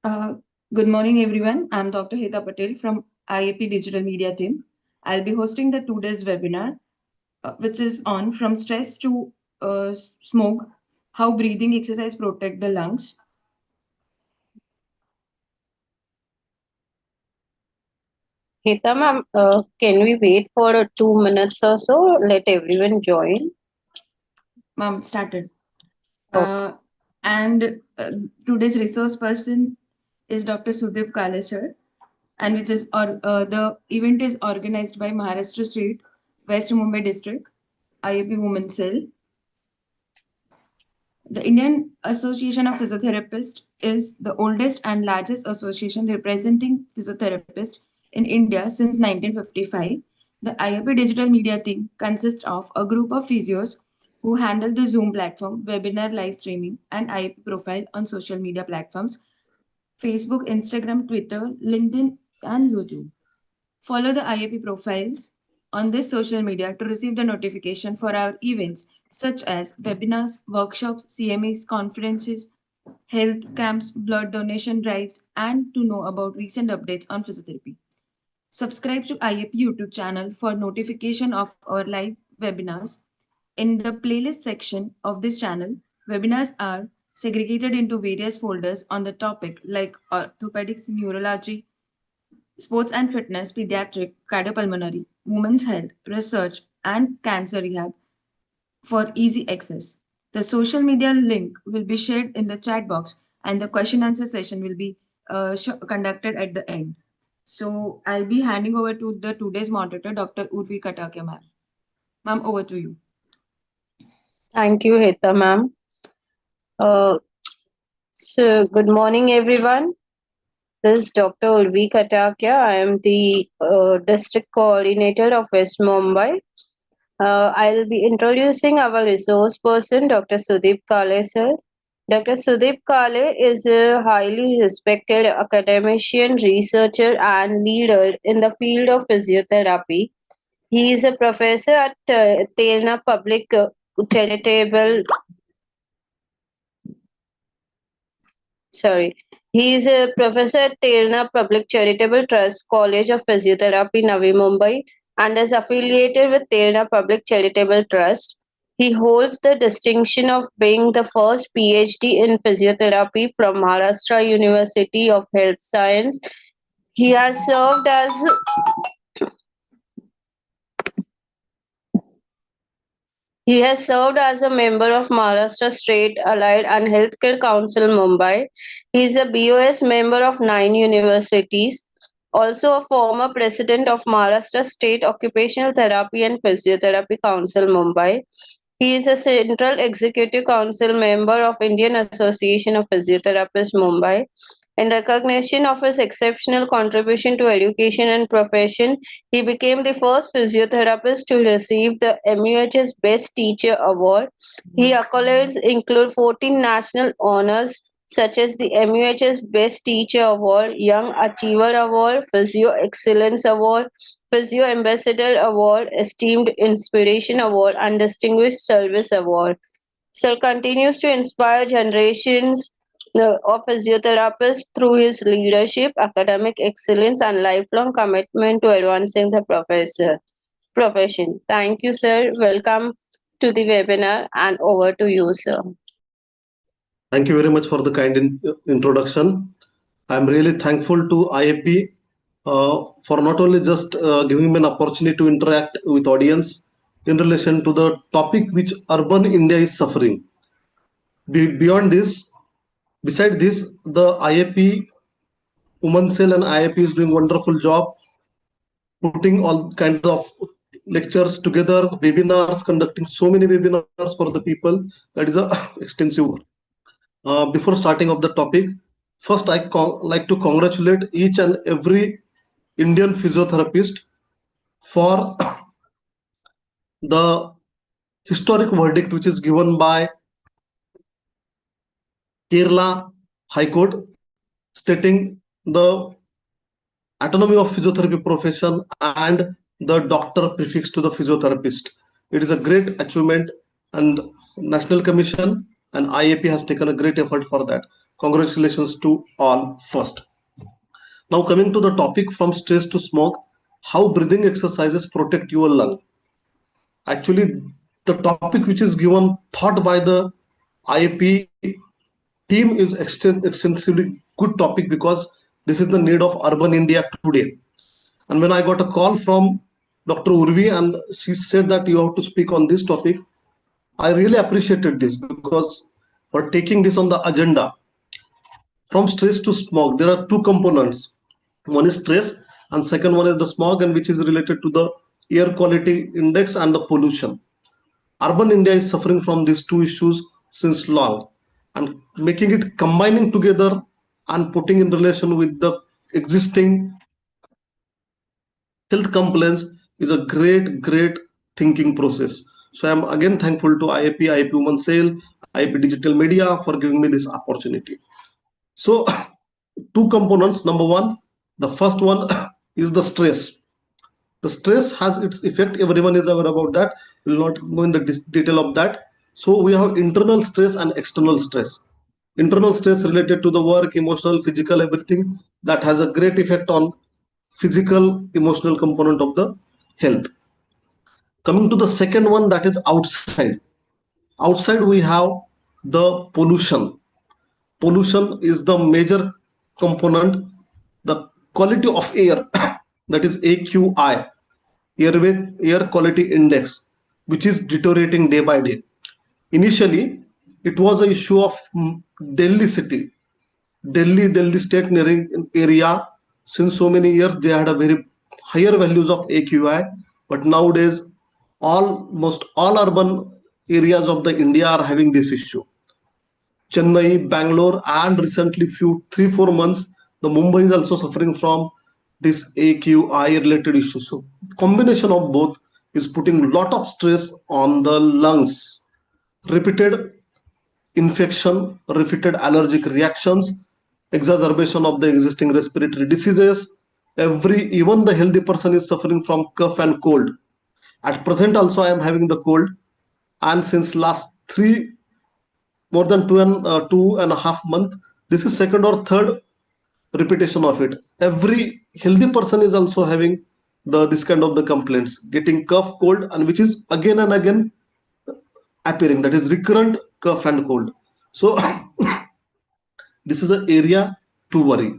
Uh, Good morning, everyone. I'm Dr. Heta Patel from IAP Digital Media Team. I'll be hosting the 2 days webinar, which is on from stress to smog, how breathing exercise protect the lungs. Heta ma'am, can we wait for 2 minutes or so? Let everyone join. Ma'am, started. Okay. Uh, and today's resource person is Dr. Sudip Kale, sir, and which is the event is organized by Maharashtra State, West Mumbai District, IAP Women Cell. The Indian Association of Physiotherapists is the oldest and largest association representing physiotherapists in India since 1955. The IAP digital media team consists of a group of physios who handle the Zoom platform, webinar live streaming, and IAP profile on social media platforms Facebook, Instagram, Twitter, LinkedIn, and YouTube. Follow the IAP profiles on this social media to receive the notification for our events such as webinars, workshops, CMEs, conferences, health camps, blood donation drives, and to know about recent updates on physiotherapy. Subscribe to IAP YouTube channel for notification of our live webinars. In the playlist section of this channel, webinars are segregated into various folders on the topic like orthopedics, neurology, sports and fitness, pediatric, cardiopulmonary, women's health, research, and cancer rehab for easy access. The social media link will be shared in the chat box, and the question answer session will be conducted at the end. So I'll be handing over to the today's moderator, Dr. Urvi Katakia, ma'am. Ma'am, over to you. Thank you, Heta ma'am. Uh, good morning, everyone. This is Dr. Urvi Katakia. I am the district coordinator of West Mumbai. I'll be introducing our resource person, Dr. Sudip Kale, sir. Dr. Sudip Kale is a highly respected academician, researcher, and leader in the field of physiotherapy. He is a professor at Telna Public Charitable. Sorry, he is a professor at Telna Public Charitable Trust College of Physiotherapy, Navi Mumbai, and is affiliated with Telna Public Charitable Trust. He holds the distinction of being the first PhD in physiotherapy from Maharashtra University of Health Science. He has served as He has served as a member of Maharashtra State Allied and Healthcare Council Mumbai. He is a BOS member of 9 universities, also a former president of Maharashtra State Occupational Therapy and Physiotherapy Council Mumbai. He is a Central Executive Council member of Indian Association of Physiotherapists Mumbai. In recognition of his exceptional contribution to education and profession, he became the first physiotherapist to receive the MUHS Best Teacher Award. His accolades include 14 national honors such as the MUHS Best Teacher Award, Young Achiever Award, Physio Excellence Award, Physio Ambassador Award, Esteemed Inspiration Award, and Distinguished Service Award. Sir continues to inspire generations of physiotherapists through his leadership, academic excellence, and lifelong commitment to advancing the profession. Thank you, sir. Welcome to the webinar, and over to you, sir. Thank you very much for the kind introduction. I'm really thankful to IAP for not only just giving me an opportunity to interact with audience in relation to the topic which urban India is suffering. Beyond this, beside this, the IAP Women Cell and IAP is doing wonderful job putting all kinds of lectures together, webinars, conducting so many webinars for the people. That is a extensive work. Before starting of the topic, first I like to congratulate each and every Indian physiotherapist for the historic verdict which is given by Kerala High Court stating the autonomy of physiotherapy profession and the doctor prefix to the physiotherapist. It is a great achievement, and National Commission and IAP has taken a great effort for that. Congratulations to all first. Now coming to the topic from stress to smog, how breathing exercises protect your lung. Actually, the topic which is given thought by the IAP team is extensively good topic because this is the need of urban India today. And when I got a call from Dr. Urvi and she said that you have to speak on this topic, I really appreciated this because for taking this on the agenda. From stress to smog, there are two components. One is stress, and second one is the smog, and which is related to the air quality index and the pollution. Urban India is suffering from these two issues since long, and making it combining together and putting in relation with the existing health complaints is a great thinking process. So I'm again thankful to IAP Women Sale, IAP Digital Media for giving me this opportunity. So two components. Number one, the first one is the stress. The stress has its effect. Everyone is aware about that. We will not go in the detail of that. So we have internal stress and external stress. Internal stress related to the work, emotional, physical, everything that has a great effect on physical, emotional component of the health. Coming to the second one, that is outside. Outside we have the pollution. Pollution is the major component. The quality of air, that is AQI, air quality index, which is deteriorating day by day. Initially it was an issue of Delhi city, Delhi state nearing area. Since so many years they had a very higher values of AQI, but nowadays almost all urban areas of the India are having this issue. Chennai, Bangalore, and recently few 3-4 months, the Mumbai is also suffering from this AQI related issues. So combination of both is putting lot of stress on the lungs. Repeated infection, repeated allergic reactions, exacerbation of the existing respiratory diseases. Even the healthy person is suffering from cough and cold. At present also I am having the cold, and since last three more than 2.5 months, this is second or third repetition of it. Every healthy person is also having this kind of the complaints, getting cough cold, and which is again and again appearing, that is recurrent cough and cold. So this is an area to worry.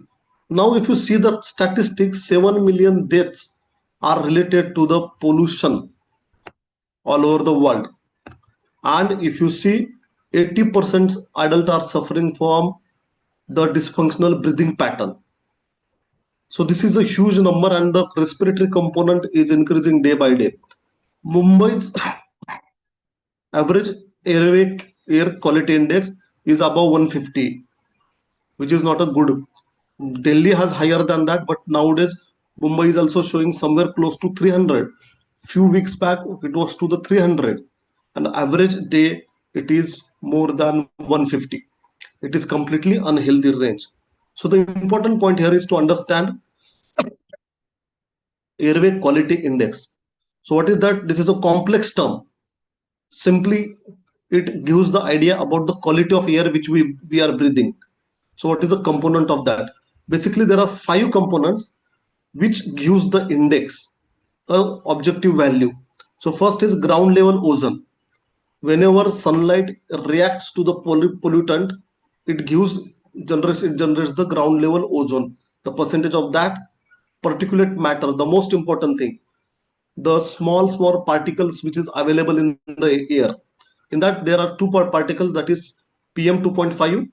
Now if you see the statistics, 7 million deaths are related to the pollution all over the world. And if you see, 80% adults are suffering from the dysfunctional breathing pattern. So this is a huge number, and the respiratory component is increasing day by day. Mumbai's average airway air quality index is above 150, which is not a good. Delhi has higher than that, but nowadays Mumbai is also showing somewhere close to 300. Few weeks back it was to the 300, and average day it is more than 150. It is completely unhealthy range. So the important point here is to understand airway quality index. So what is that? This is a complex term. Simply it gives the idea about the quality of air which we are breathing. So what is the component of that? Basically there are 5 components which gives the index a objective value. So first is ground level ozone. Whenever sunlight reacts to the pollutant, it generates the ground level ozone. The percentage of that, particulate matter, the most important thing, the small particles which is available in the air. In that there are two particles, that is PM 2.5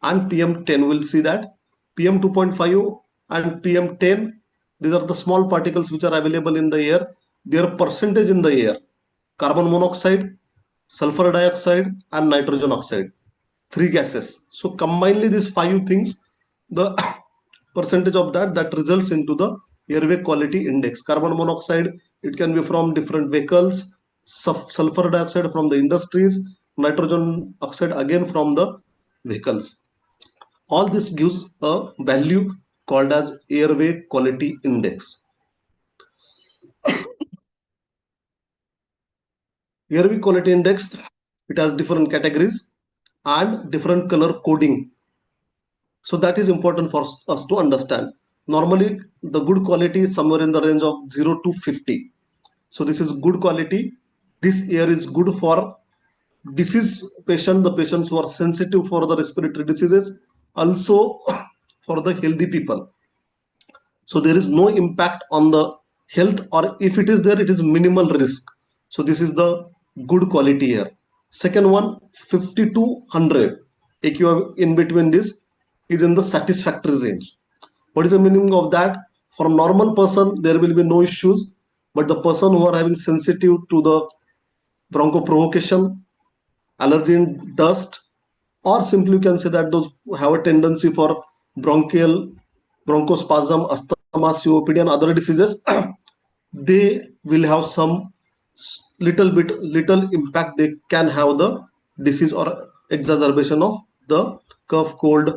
and PM10. We'll see that PM 2.5 and PM10, these are the small particles which are available in the air. Their percentage in the air: carbon monoxide, sulfur dioxide, and nitrogen oxide. Three gases. So combinedly these 5 things, the percentage of that results into the airway quality index. Carbon monoxide, it can be from different vehicles, sulfur dioxide from the industries, nitrogen oxide again from the vehicles. All this gives a value called as airway quality index. Airway quality index, it has different categories and different color coding So that is important for us to understand. Normally, the good quality is somewhere in the range of 0 to 50. So this is good quality. This air is good for disease patient, the patients who are sensitive for the respiratory diseases, also for the healthy people. So there is no impact on the health, or if it is there, it is minimal risk. So this is the good quality air. Second one, 50 to 100 AQI in between this is in the satisfactory range. What is the meaning of that? For a normal person there will be no issues, but the person who are having sensitive to the bronchoprovocation, allergy in dust, or simply you can say that those who have a tendency for bronchial bronchospasm, asthma, COPD, and other diseases, they will have some little impact. They can have the disease or exacerbation of the cough, cold,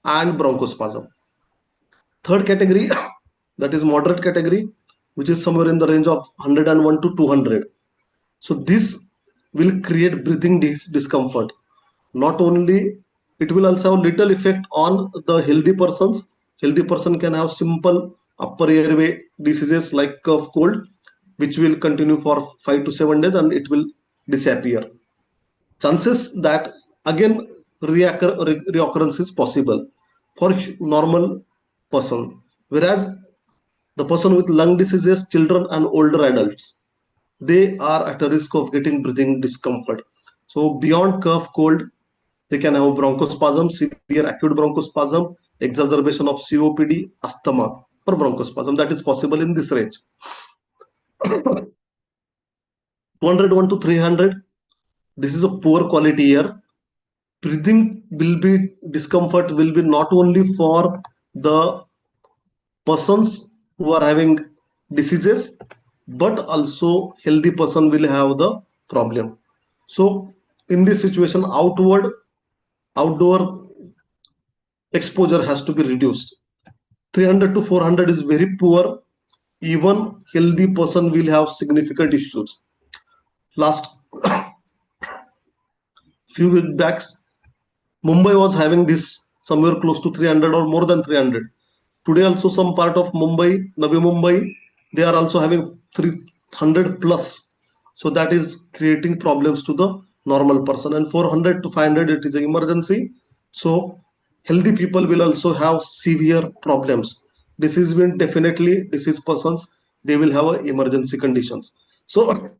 and bronchospasm. Third category, that is moderate category, which is somewhere in the range of 101 to 200. So this will create breathing discomfort. Not only, it will also have little effect on the healthy persons. Healthy person can have simple upper airway diseases like cough, cold, which will continue for 5 to 7 days and it will disappear. Chances that again reoccurrence is possible for normal person, whereas the person with lung diseases, children and older adults, they are at a risk of getting breathing discomfort. So beyond cough, cold, they can have bronchospasm, severe acute bronchospasm, exacerbation of COPD, asthma, or bronchospasm. That is possible in this range. 201 to 300, this is a poor quality air. Breathing will be discomfort will be not only for the persons who are having diseases, but also healthy person will have the problem. So in this situation, outdoor exposure has to be reduced. 300 to 400 is very poor. Even healthy person will have significant issues. Last few weeks back, Mumbai was having this somewhere close to 300 or more than 300. Today also some part of Mumbai, Navi Mumbai, they are also having 300 plus. So that is creating problems to the normal person. And 400 to 500, it is an emergency. So healthy people will also have severe problems. This is when definitely disease persons, they will have emergency conditions. So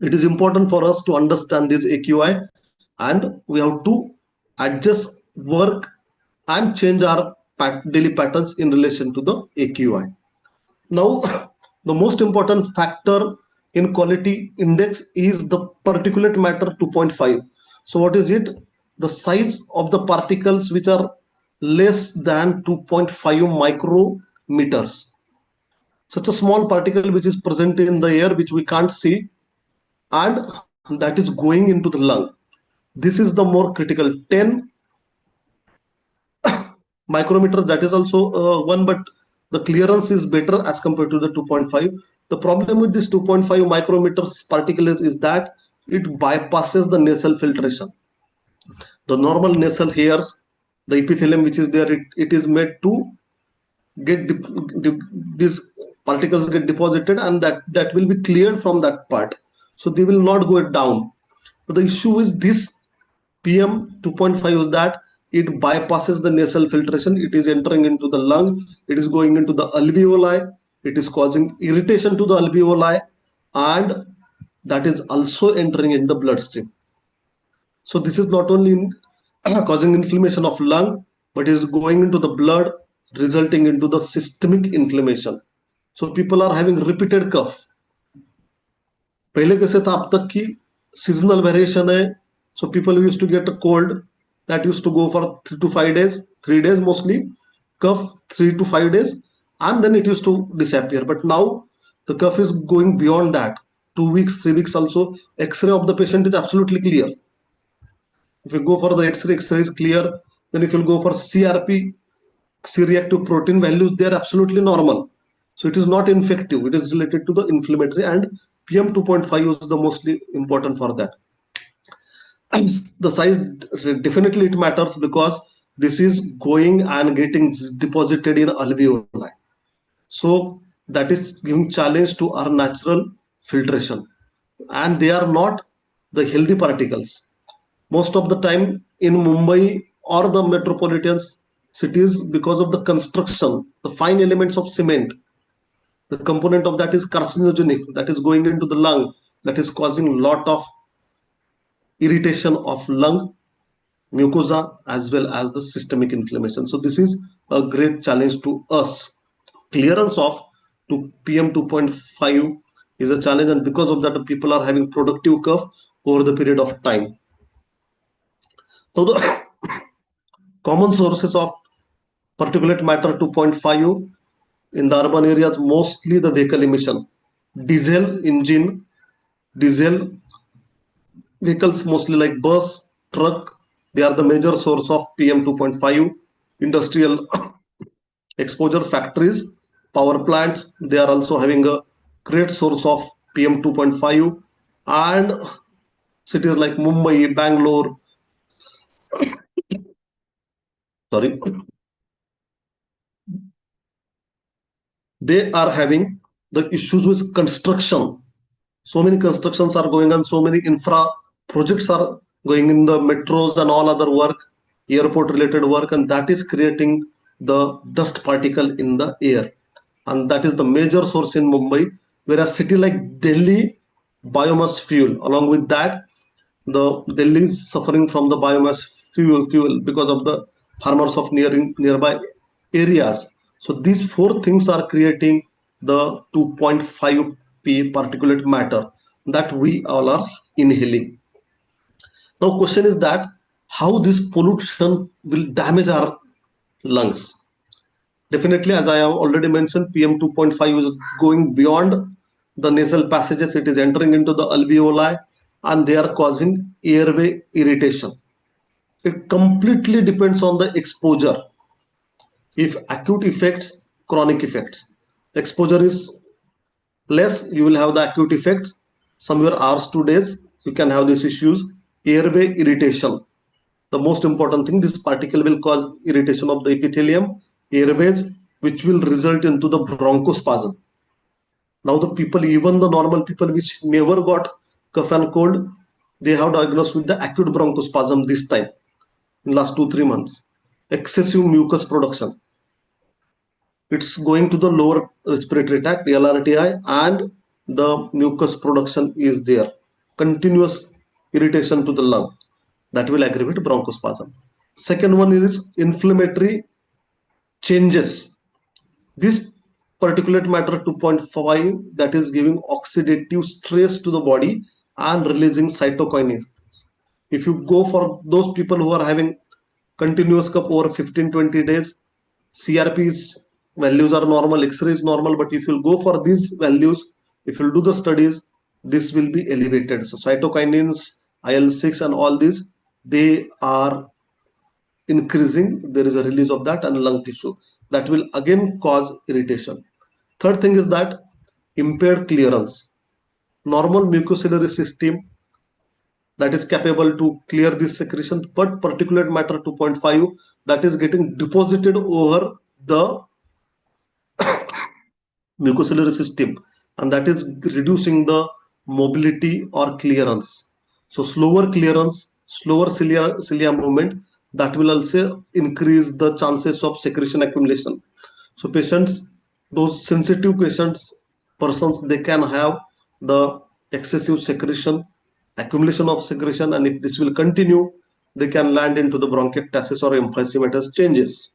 it is important for us to understand this AQI, and we have to adjust work and change our daily patterns in relation to the AQI. Now, the most important factor in quality index is the particulate matter 2.5. So what is it? The size of the particles which are less than 2.5 micrometers. Such a small particle which is present in the air, which we can't see, and that is going into the lung. This is the more critical. 10 micrometers, that is also one, but the clearance is better as compared to the 2.5. The problem with this 2.5 micrometers particles is that it bypasses the nasal filtration. The normal nasal hairs, the epithelium which is there, it is made to get these particles get deposited, and that will be cleared from that part, so they will not go down. But the issue is this PM 2.5 is that it bypasses the nasal filtration, it is entering into the lung, it is going into the alveoli, it is causing irritation to the alveoli, and that is also entering in the bloodstream. So this is not only causing inflammation of lung, but is going into the blood, resulting into the systemic inflammation. So people are having repeated cough. पहले कैसे था, अब तक की seasonal variation है. So people used to get a cold that used to go for 3 to 5 days, 3 days mostly, cough 3 to 5 days, and then it used to disappear. But now the cough is going beyond that. 2 weeks, 3 weeks also. X-ray of the patient is absolutely clear. If you go for the X-ray, X-ray is clear. Then if you go for CRP, C-reactive protein values, they are absolutely normal. So it is not infective. It is related to the inflammatory, and PM 2.5 is the mostly important for that. And the size, definitely it matters, because this is going and getting deposited in alveoli. So that is giving challenge to our natural filtration, and they are not the healthy particles. Most of the time in Mumbai or the metropolitan cities, because of the construction, the fine elements of cement, the component of that is carcinogenic, that is going into the lung, that is causing lot of irritation of lung mucosa as well as the systemic inflammation. So this is a great challenge to us. Clearance of to PM 2.5 is a challenge, and because of that, the people are having productive curve over the period of time. So the common sources of particulate matter 2.5 in the urban areas, mostly the vehicle emission, diesel engine, diesel vehicles, mostly like bus, truck, they are the major source of PM 2.5. Industrial exposure, factories, power plants, they are also having a great source of PM 2.5. And cities like Mumbai, Bangalore, sorry, they are having the issues with construction. So many constructions are going on, so many infra projects are going in the metros and all other work, airport related work, and that is creating the dust particle in the air, and that is the major source in Mumbai. Whereas city like Delhi, biomass fuel, along with that, the Delhi is suffering from the biomass fuel because of the farmers of nearby areas. So these four things are creating the 2.5 p particulate matter that we all are inhaling. Now question is that how this pollution will damage our lungs. Definitely, as I have already mentioned, PM 2.5 is going beyond the nasal passages. It is entering into the alveoli, and they are causing airway irritation. It completely depends on the exposure. If acute effects, chronic effects. Exposure is less, you will have the acute effects. Somewhere hours to days, you can have these issues. Airway irritation. The most important thing, this particle will cause irritation of the epithelium, airways, which will result into the bronchospasm. Now the people, even the normal people which never got cough and cold, they have diagnosed with the acute bronchospasm this time in last 2-3 months. Excessive mucus production. It's going to the lower respiratory tract, LRTI, and the mucus production is there. Continuous irritation to the lung, that will aggravate bronchospasm. Second one is inflammatory changes. This particulate matter 2.5, that is giving oxidative stress to the body and releasing cytokines. If you go for those people who are having continuous cough over 15-20 days, CRP's values are normal, X-ray is normal, but if you go for these values, if you do the studies, this will be elevated. So cytokinins, IL-6 and all these, they are increasing. There is a release of that and lung tissue that will again cause irritation. Third thing is that impaired clearance. Normal mucociliary system that is capable to clear this secretion, but particulate matter 2.5 that is getting deposited over the mucociliary system, and that is reducing the mobility or clearance. So slower clearance, slower cilia movement, that will also increase the chances of secretion accumulation. So patients, those sensitive patients, persons, they can have the excessive secretion, accumulation of secretion, and if this will continue, they can land into the bronchiectasis or emphysematous changes,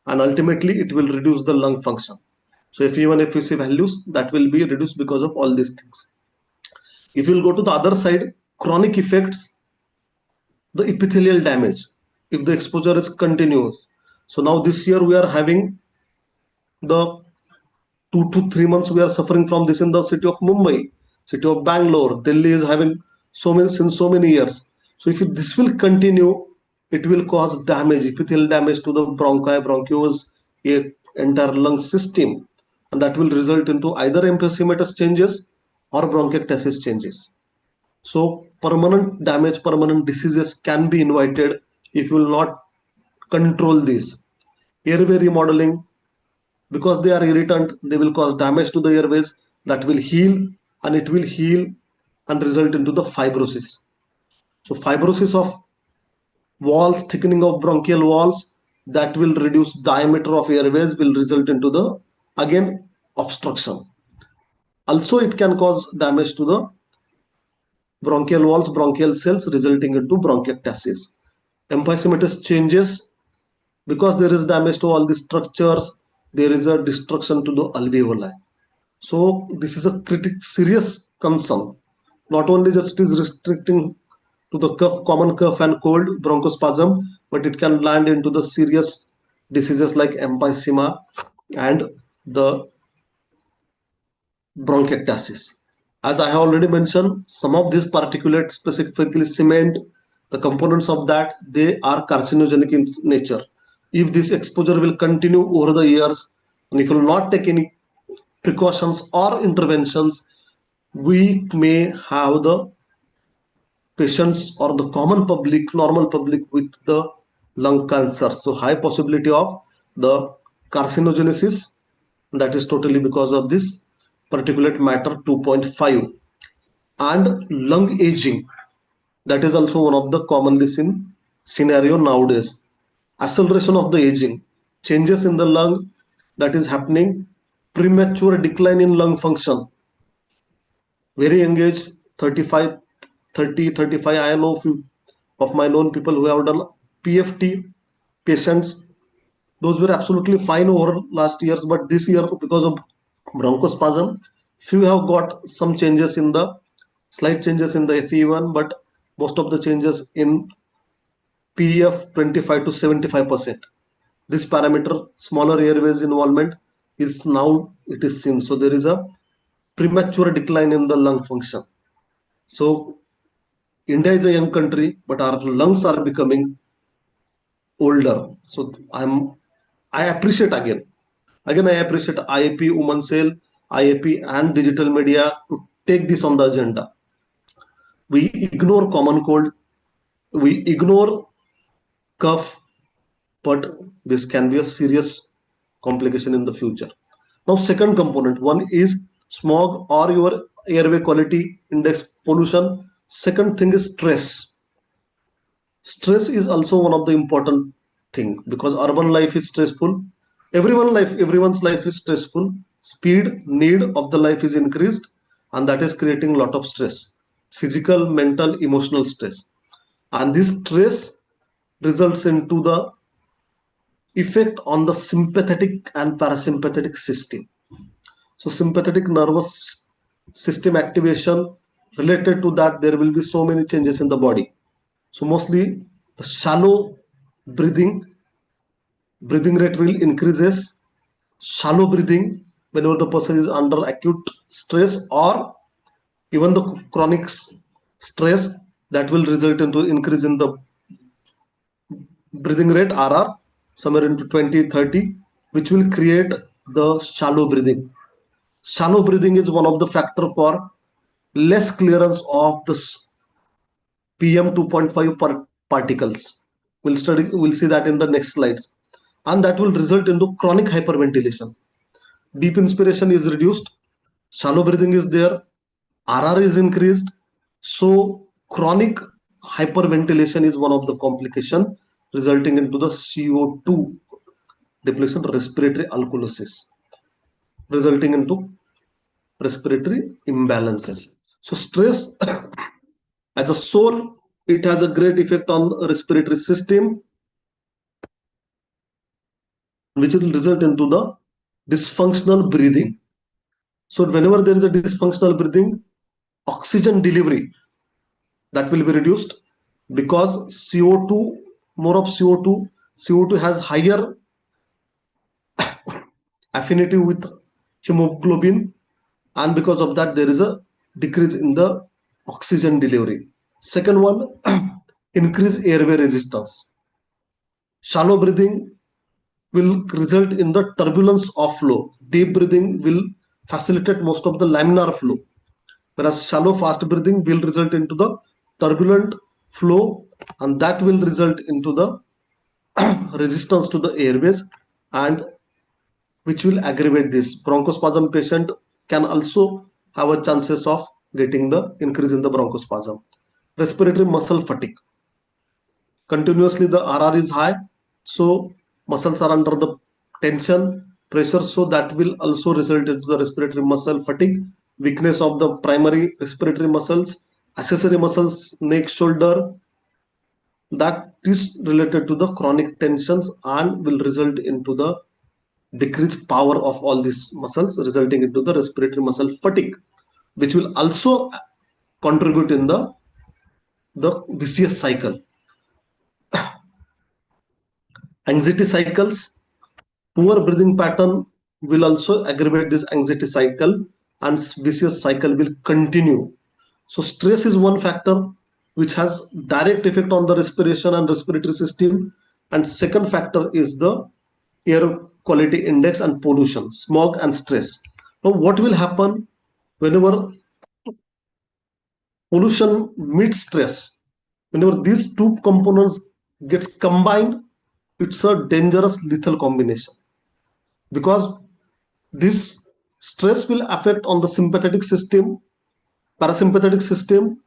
and ultimately it will reduce the lung function. So if even if you see values, that will be reduced because of all these things. If you will go to the other side, chronic effects, the epithelial damage, if the exposure is continuous. So now this year we are having the 2 to 3 months we are suffering from this in the city of Mumbai, city of Bangalore, Delhi is having so many since so many years. So if this will continue, it will cause damage, epithelial damage to the bronchi, bronchioles, entire lung system, and that will result into either emphysematous changes or bronchiectasis changes. So permanent damage, permanent diseases can be invited if you will not control this. Airway remodeling, because they are irritant, they will cause damage to the airways, that will heal, and it will heal and result into the fibrosis. So fibrosis of walls, thickening of bronchial walls, that will reduce diameter of airways, will result into the again obstruction. Also, it can cause damage to the bronchial walls, bronchial cells, resulting into bronchiectasis. Emphysematous changes, because there is damage to all the structures, there is a destruction to the alveoli. So this is a serious concern. Not only just it is restricting to the common cough and cold bronchospasm, but it can land into the serious diseases like emphysema and the bronchiectasis. As I have already mentioned, some of these particulates, specifically cement, the components of that, they are carcinogenic in nature. If this exposure will continue over the years, and if we will not take any precautions or interventions, we may have the patients or the common public, normal public, with the lung cancer. So high possibility of the carcinogenesis, that is totally because of this particulate matter 2.5. And lung aging, that is also one of the commonly seen scenario nowadays. Acceleration of the aging, changes in the lung, that is happening, premature decline in lung function, very young age, 35, 30, 35. I know few of my known people who have done PFT patients. Those were absolutely fine over last years, but this year, because of bronchospasm, few have got some changes in the slight changes in the FE1, but most of the changes in PF 25 to 75%. This parameter, smaller airways involvement, is now it is seen. So there is a premature decline in the lung function. So India is a young country, but our lungs are becoming older. So I appreciate again I appreciate IAP, Women Cell, IAP, and digital media to take this on the agenda. We ignore common cold, we ignore cough, but this can be a serious complication in the future. Now, second component, one is smog or your airway quality index pollution. Second thing is stress. Stress is also one of the important thing, because urban life is stressful. Everyone's life is stressful. Speed, need of the life is increased, and that is creating a lot of stress, physical, mental, emotional stress. And this stress results into the effect on the sympathetic and parasympathetic system. So sympathetic nervous system activation, related to that, there will be so many changes in the body. So mostly the shallow breathing rate will increases. Shallow breathing, whenever the person is under acute stress or even the chronic stress, that will result into increase in the breathing rate, RR, somewhere into 20, 30, which will create the shallow breathing. Shallow breathing is one of the factor for less clearance of the PM 2.5 particles. We'll see that in the next slides. And that will result into chronic hyperventilation. Deep inspiration is reduced, shallow breathing is there, RR is increased. So chronic hyperventilation is one of the complication, resulting into the CO2 depletion, respiratory alkalosis, resulting into respiratory imbalances. So stress as a soul, it has a great effect on the respiratory system, which will result into the dysfunctional breathing. So whenever there is a dysfunctional breathing, oxygen delivery, that will be reduced, because CO2, more of CO2 has higher affinity with hemoglobin, and because of that there is a decrease in the oxygen delivery. Second one, increase airway resistance. Shallow breathing will result in the turbulence of flow. Deep breathing will facilitate most of the laminar flow, whereas shallow fast breathing will result into the turbulent flow, and that will result into the resistance to the airways, and which will aggravate this. Bronchospasm patient can also have a chances of getting the increase in the bronchospasm. Respiratory muscle fatigue. Continuously the RR is high, so muscles are under the tension, pressure, so that will also result into the respiratory muscle fatigue, weakness of the primary respiratory muscles, accessory muscles, neck, shoulder, that is related to the chronic tensions and will result into the decreased power of all these muscles, resulting into the respiratory muscle fatigue, which will also contribute in the vicious cycle. Anxiety cycles, poor breathing pattern will also aggravate this anxiety cycle, and vicious cycle will continue. So stress is one factor which has direct effect on the respiration and respiratory system. And second factor is the air quality index and pollution, smog and stress. Now what will happen whenever pollution meets stress? Whenever these two components gets combined, it's a dangerous lethal combination, because this stress will affect on the sympathetic system, parasympathetic system,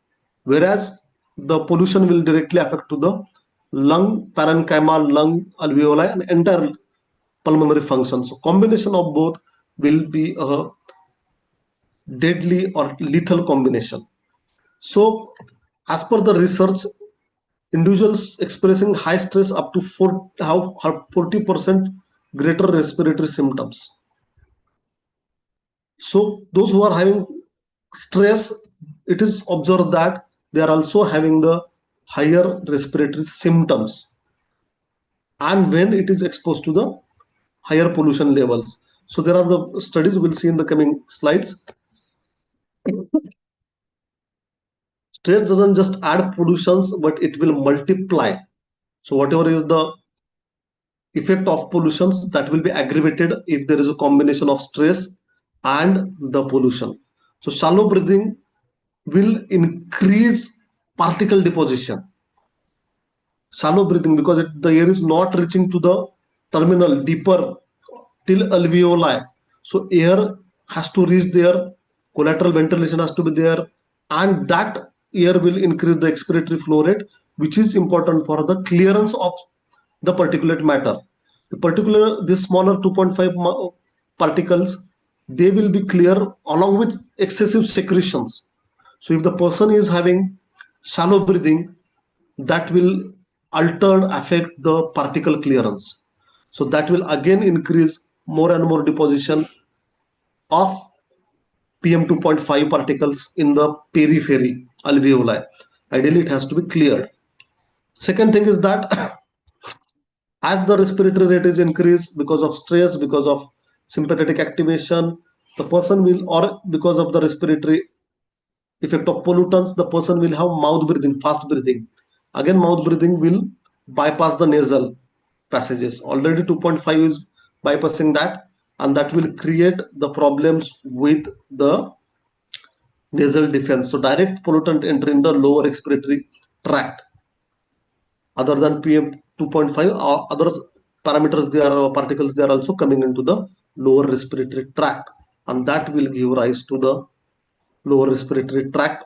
whereas the pollution will directly affect to the lung parenchyma, lung alveoli, and entire pulmonary function. So combination of both will be a deadly or lethal combination. So as per the research, individuals experiencing high stress up to 40% greater respiratory symptoms. So those who are having stress, it is observed that they are also having the higher respiratory symptoms, and when it is exposed to the higher pollution levels. So there are the studies we'll see in the coming slides. Stress doesn't just add pollutions, but it will multiply. So whatever is the effect of pollutions, that will be aggravated if there is a combination of stress and the pollution. So shallow breathing will increase particle deposition. Shallow breathing, because the air is not reaching to the terminal deeper till alveoli. So air has to reach there, collateral ventilation has to be there, and that air will increase the expiratory flow rate, which is important for the clearance of the particulate matter. The particular, this smaller 2.5 particles, they will be clear along with excessive secretions. So if the person is having shallow breathing, that will altered affect the particle clearance. So that will again increase more and more deposition of PM 2.5 particles in the periphery alveoli. Ideally, it has to be cleared. Second thing is that as the respiratory rate is increased because of stress, because of sympathetic activation, the person will, or because of the respiratory effect of pollutants, the person will have mouth breathing, fast breathing. Again, mouth breathing will bypass the nasal passages. Already 2.5 is bypassing that, and that will create the problems with the nasal defense. So direct pollutant enter in the lower respiratory tract. Other than PM 2.5, other parameters, they are particles, they are also coming into the lower respiratory tract, and that will give rise to the lower respiratory tract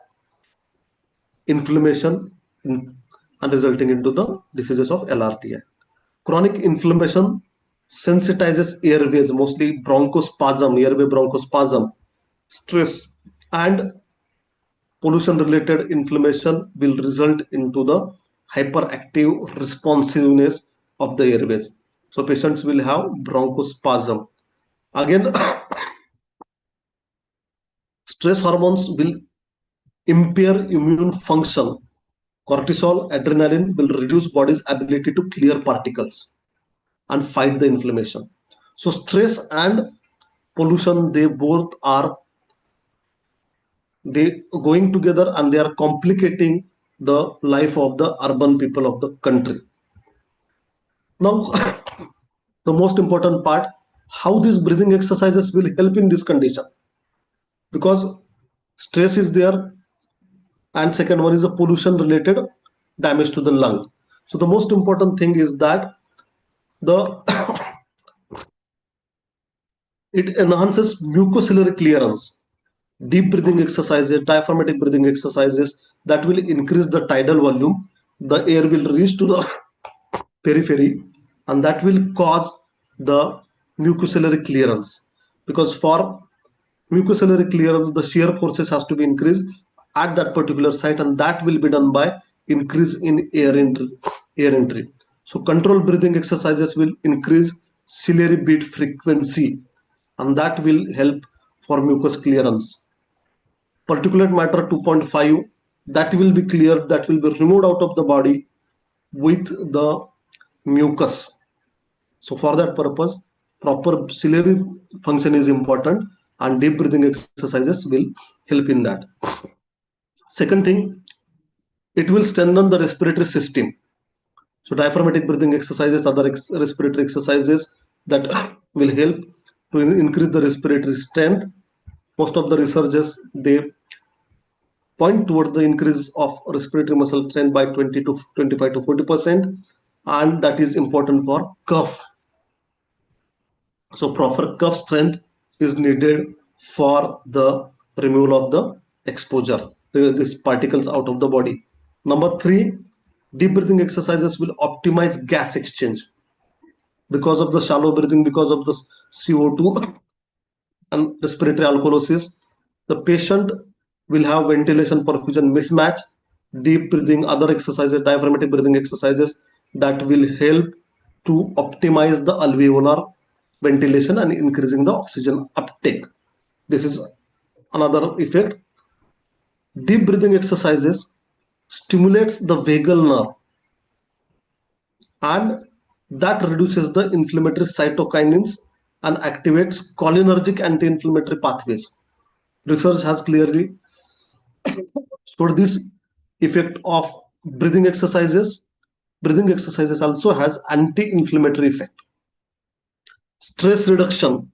inflammation and resulting into the diseases of LRTI. Chronic inflammation sensitizes airways, mostly bronchospasm, airway bronchospasm, stress, and pollution related inflammation will result into the hyperactive responsiveness of the airways. So patients will have bronchospasm. Again, stress hormones will impair immune function. Cortisol, adrenaline will reduce body's ability to clear particles and fight the inflammation. So stress and pollution, they both are, they going together, and they are complicating the life of the urban people of the country. Now, the most important part, how these breathing exercises will help in this condition, because stress is there, and second one is a pollution related damage to the lung. So the most important thing is that The it enhances mucociliary clearance. Deep breathing exercises, diaphragmatic breathing exercises that will increase the tidal volume. The air will reach to the periphery, and that will cause the mucociliary clearance. Because for mucociliary clearance, the shear forces has to be increased at that particular site, and that will be done by increase in air entry. So control breathing exercises will increase ciliary beat frequency, and that will help for mucus clearance. Particulate matter 2.5, that will be cleared, that will be removed out of the body with the mucus. So for that purpose, proper ciliary function is important, and deep breathing exercises will help in that. Second thing, it will strengthen the respiratory system. So diaphragmatic breathing exercises, other respiratory exercises that will help to increase the respiratory strength. Most of the researchers, they point towards the increase of respiratory muscle strength by 20 to 25 to 40%, and that is important for cough. So proper cough strength is needed for the removal of the exposure, these particles out of the body. Number 3, deep breathing exercises will optimize gas exchange. Because of the shallow breathing, because of the CO2 and respiratory alkalosis, the patient will have ventilation perfusion mismatch. Deep breathing, other exercises, diaphragmatic breathing exercises that will help to optimize the alveolar ventilation and increasing the oxygen uptake. This is another effect. Deep breathing exercises stimulates the vagal nerve, and that reduces the inflammatory cytokinins and activates cholinergic anti-inflammatory pathways. Research has clearly showed this effect of breathing exercises. Breathing exercises also has anti-inflammatory effect. Stress reduction,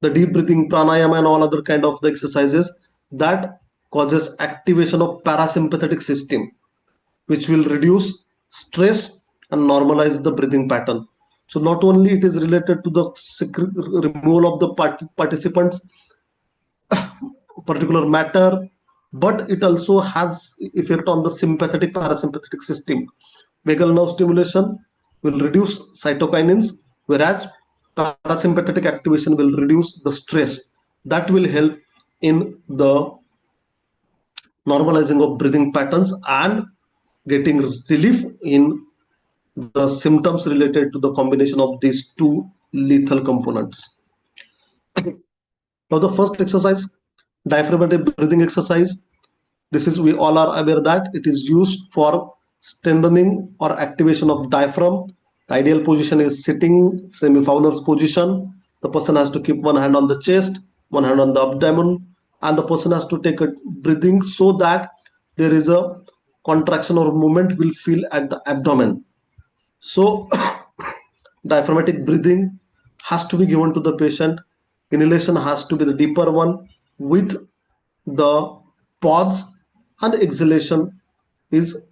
the deep breathing, pranayama and all other kind of the exercises, that causes activation of parasympathetic system, which will reduce stress and normalize the breathing pattern. So not only it is related to the removal of the participants particular matter, but it also has effect on the sympathetic parasympathetic system. Vagal nerve stimulation will reduce cytokinins, whereas parasympathetic activation will reduce the stress. That will help in the normalizing of breathing patterns and getting relief in the symptoms related to the combination of these two lethal components. Now the first exercise, diaphragmatic breathing exercise. This is, we all are aware that it is used for strengthening or activation of diaphragm. The ideal position is sitting semi-fowler's position. The person has to keep one hand on the chest, one hand on the abdomen, and the person has to take a breathing so that there is a contraction or movement will feel at the abdomen. So diaphragmatic breathing has to be given to the patient. Inhalation has to be the deeper one with the pause, and exhalation is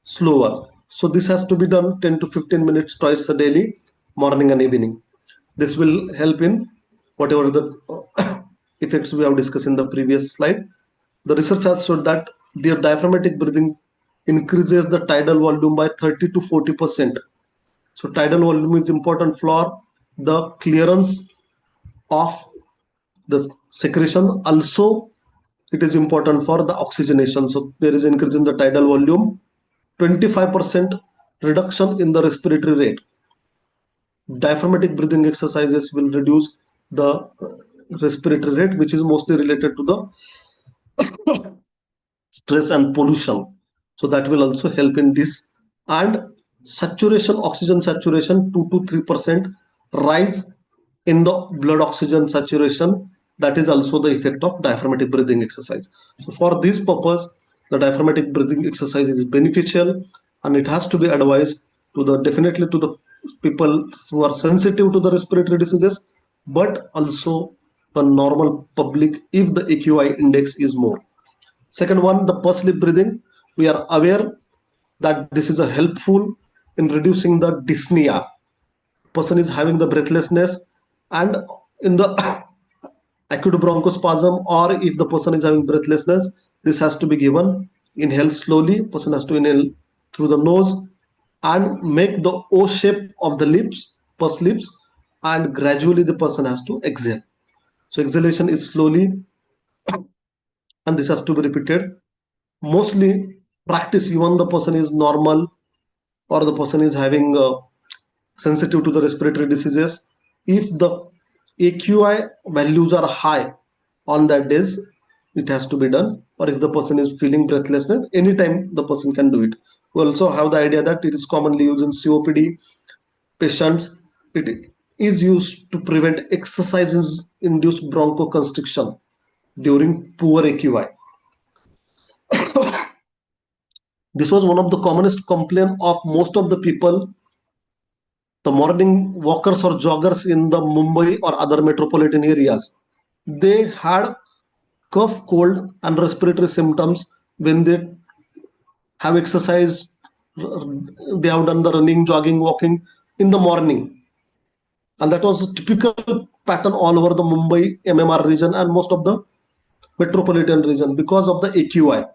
slower. So this has to be done 10 to 15 minutes twice a daily, morning and evening. This will help in whatever the effects we have discussed in the previous slide. The research has showed that the diaphragmatic breathing increases the tidal volume by 30 to 40%. So tidal volume is important for the clearance of the secretion. Also, it is important for the oxygenation. So there is increase in the tidal volume, 25% reduction in the respiratory rate. Diaphragmatic breathing exercises will reduce the respiratory rate, which is mostly related to the stress and pollution. So that will also help in this. And saturation, oxygen saturation, 2 to 3% rise in the blood oxygen saturation. That is also the effect of diaphragmatic breathing exercise. So for this purpose, the diaphragmatic breathing exercise is beneficial, and it has to be advised to the, definitely to the people who are sensitive to the respiratory diseases, but also the normal public if the AQI index is more. Second one, the pulse sleep breathing. We are aware that this is a helpful in reducing the dyspnea. person is having the breathlessness, and in the acute bronchospasm, or if the person is having breathlessness, this has to be given. Inhale slowly, person has to inhale through the nose and make the O shape of the lips, purse lips, and gradually the person has to exhale. So exhalation is slowly, and this has to be repeated. Mostly practice, even the person is normal or the person is having sensitive to the respiratory diseases, if the AQI values are high on that days, it has to be done. Or if the person is feeling breathlessness, anytime the person can do it. We also have the idea that it is commonly used in COPD patients. It is used to prevent exercise induced bronchoconstriction during poor AQI. This was one of the commonest complaint of most of the people, the morning walkers or joggers in the Mumbai or other metropolitan areas. They had cough, cold, and respiratory symptoms when they have exercised. They have done the running, jogging, walking in the morning, and that was a typical pattern all over the Mumbai MMR region and most of the metropolitan region because of the AQI.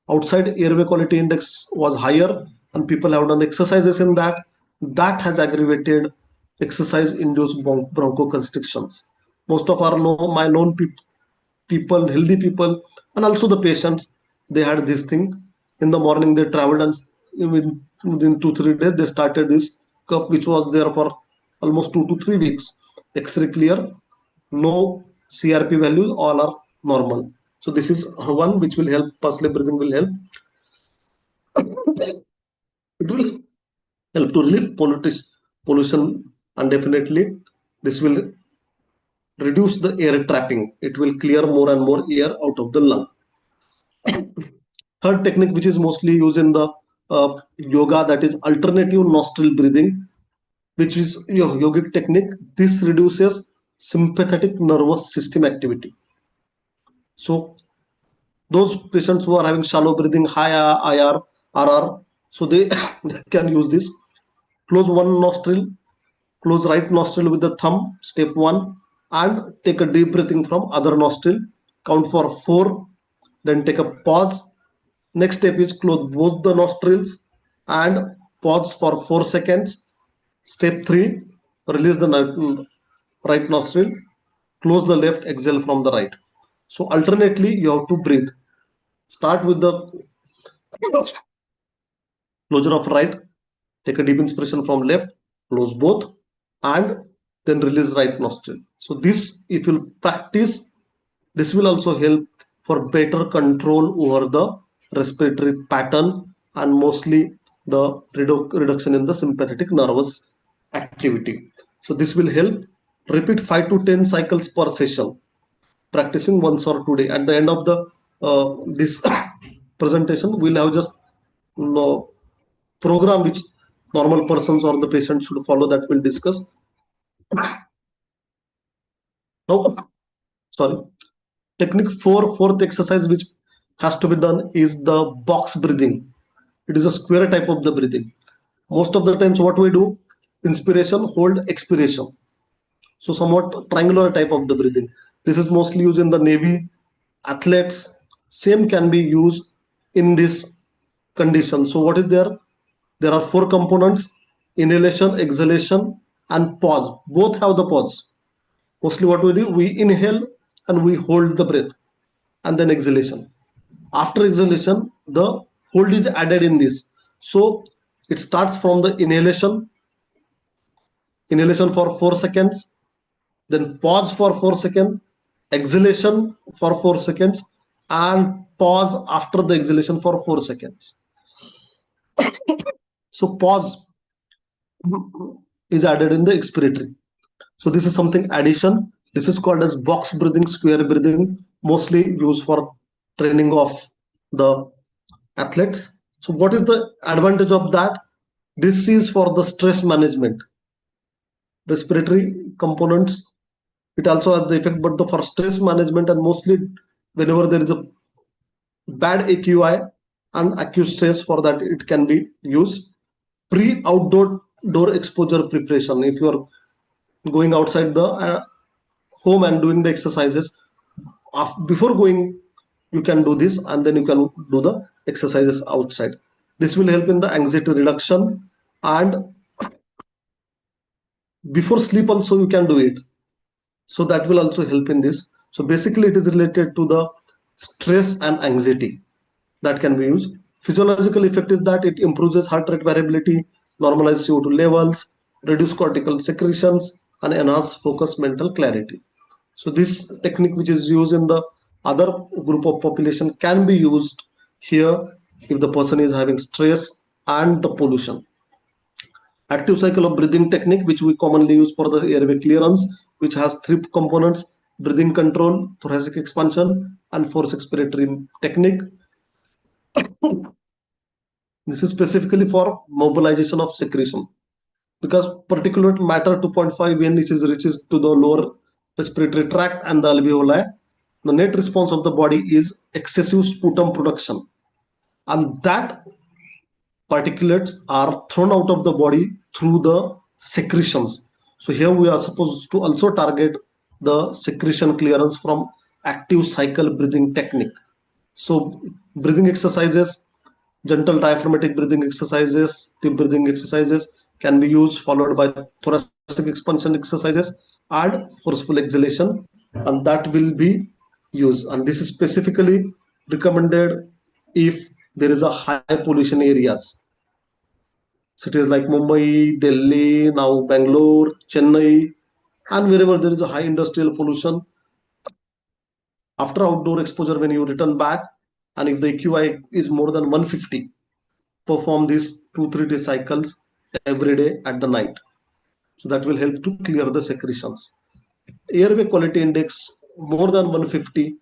Outside airway quality index was higher, and people have done exercises in that has aggravated exercise induced bronchoconstrictions. Most of our my known people, healthy people, and also the patients, they had this thing. In the morning they traveled, and within 2-3 days they started this cough which was there for almost 2 to 3 weeks. X-ray clear, no CRP values, all are normal. So this is one which will help. Pulse breathing will help. It will help to relieve pollution, and definitely this will reduce the air trapping. It will clear more and more air out of the lung. Third technique, which is mostly used in the yoga, that is alternative nostril breathing, which is yogic technique. This reduces sympathetic nervous system activity. So those patients who are having shallow breathing, high IR, RR, so they can use this. Close one nostril, close right nostril with the thumb, step 1, and take a deep breathing from other nostril. Count for 4, then take a pause. Next step is close both the nostrils and pause for 4 seconds. Step 3, release the right nostril, close the left, exhale from the right. So alternately, you have to breathe. Start with the closure of right, take a deep inspiration from left, close both, and then release right nostril. So this, if you practice, this will also help for better control over the respiratory pattern and mostly the reduction in the sympathetic nervous activity. So this will help. Repeat 5 to 10 cycles per session, practicing once or 2 days. At the end of the this presentation, we'll have just program which normal persons or the patient should follow, that we'll discuss. Now, sorry, technique fourth exercise which has to be done is the box breathing. It is a square type of the breathing. Most of the times what we do, inspiration, hold, expiration. So somewhat triangular type of the breathing. This is mostly used in the Navy, athletes. Same can be used in this condition. So what is there? There are 4 components: inhalation, exhalation, and pause. Both have the pause. Mostly what we do, we inhale and we hold the breath, and then exhalation. After exhalation, the hold is added in this. So it starts from the inhalation for 4 seconds, then pause for 4 seconds, exhalation for 4 seconds, and pause after the exhalation for 4 seconds. So pause is added in the expiratory. So this is something addition. This is called as box breathing, square breathing, mostly used for training of the athletes. So what is the advantage of that? This is for the stress management. Respiratory components, it also has the effect, but the for stress management, and mostly whenever there is a bad AQI and acute stress, for that it can be used. Pre outdoor outdoor exposure preparation. If you are going outside the home and doing the exercises, before going, you can do this, and then you can do the exercises outside. This will help in the anxiety reduction, and before sleep also you can do it. So that will also help in this. So basically it is related to the stress and anxiety that can be used. Physiological effect is that it improves heart rate variability, normalize CO2 levels, reduce cortical secretions, and enhance focus, mental clarity. So this technique which is used in the other group of population can be used here if the person is having stress and the pollution. Active cycle of breathing technique, which we commonly use for the airway clearance, which has three components: breathing control, thoracic expansion, and forced expiratory technique. This is specifically for mobilization of secretion, because particulate matter 2.5, when it is reaches to the lower respiratory tract and the alveoli, the net response of the body is excessive sputum production, and that particulates are thrown out of the body through the secretions. So here we are supposed to also target the secretion clearance from active cycle breathing technique. So breathing exercises, gentle diaphragmatic breathing exercises, deep breathing exercises can be used, followed by thoracic expansion exercises and forceful exhalation, and that will be used. And this is specifically recommended if there is a high pollution areas, cities like Mumbai, Delhi, now Bangalore, Chennai, and wherever there is a high industrial pollution. After outdoor exposure, when you return back, and if the AQI is more than 150, perform these 2-3 day cycles every day at the night. So that will help to clear the secretions. Airway quality index more than 150,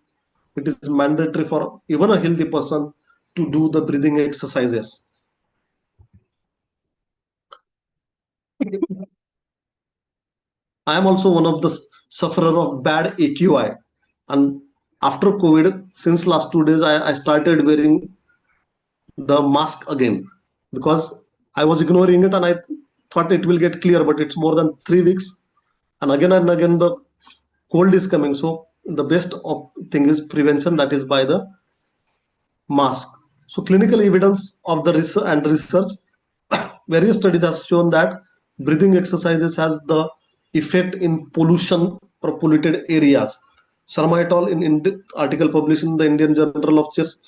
it is mandatory for even a healthy person to do the breathing exercises. I am also one of the sufferer of bad AQI, and after COVID, since last 2 days, I started wearing the mask again, because I was ignoring it and I thought it will get clear, but it's more than 3 weeks, and again the cold is coming. So the best of thing is prevention, that is by the mask. So clinical evidence of the research, various studies has shown that breathing exercises has the effect in pollution or polluted areas. Sharma et al. In article published in the Indian Journal of Chest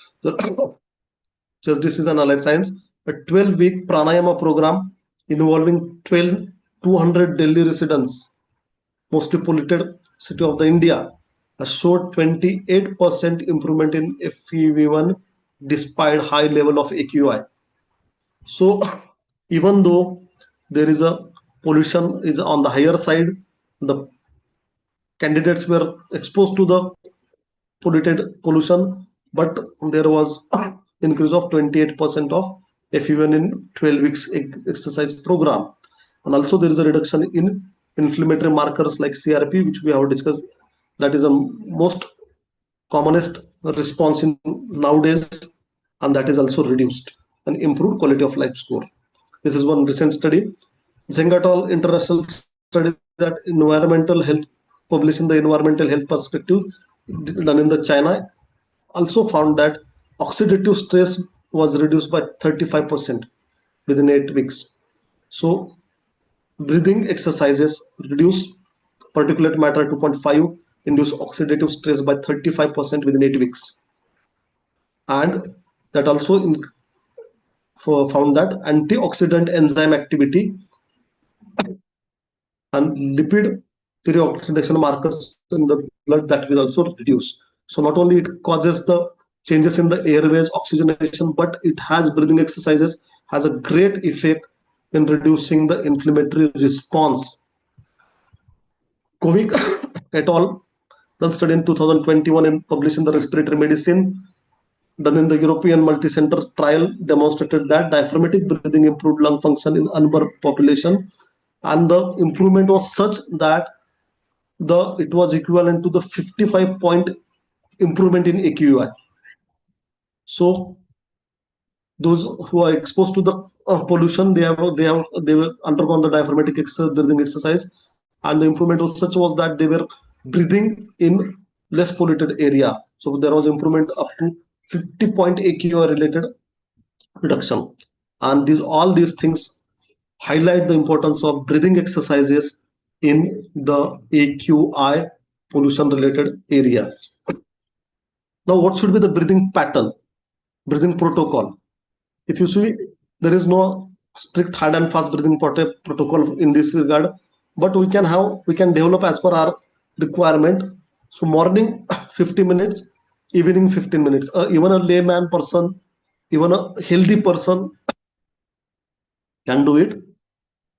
Disease and Allied Science, a 12-week pranayama program involving 200 Delhi residents, mostly polluted city of the India, has showed 28% improvement in FEV1 despite high level of AQI. So even though there is a pollution is on the higher side, the candidates were exposed to the pollution, but there was increase of 28% of FEV1 in 12 weeks exercise program. And also there is a reduction in inflammatory markers like CRP, which we have discussed. That is a most commonest response in nowadays, and that is also reduced and improved quality of life score. This is one recent study. Zeng et al. International study that environmental health, published in the environmental health perspective, done in the China, also found that oxidative stress was reduced by 35% within 8 weeks. So breathing exercises reduce particulate matter 2.5, induce oxidative stress by 35% within 8 weeks, and that also found that antioxidant enzyme activity and lipid peroxidation markers in the blood, that will also reduce. So not only it causes the changes in the airways oxygenation, but it has breathing exercises has a great effect in reducing the inflammatory response. Kovic et al. Done study in 2021 and published in the Respiratory Medicine, done in the European multi-center trial, demonstrated that diaphragmatic breathing improved lung function in urban population, and the improvement was such that it was equivalent to the 55-point improvement in AQI. So those who are exposed to the pollution, they were undergone the diaphragmatic breathing exercise, and the improvement was such was that they were breathing in less polluted area. So there was improvement up to 50-point AQI related reduction. And these things highlight the importance of breathing exercises in the AQI pollution related areas. Now, what should be the breathing pattern, breathing protocol? If you see, there is no strict hard and fast breathing protocol in this regard, but we can develop as per our requirement. So morning 50 minutes, evening 15 minutes. Even a layman person, even a healthy person can do it.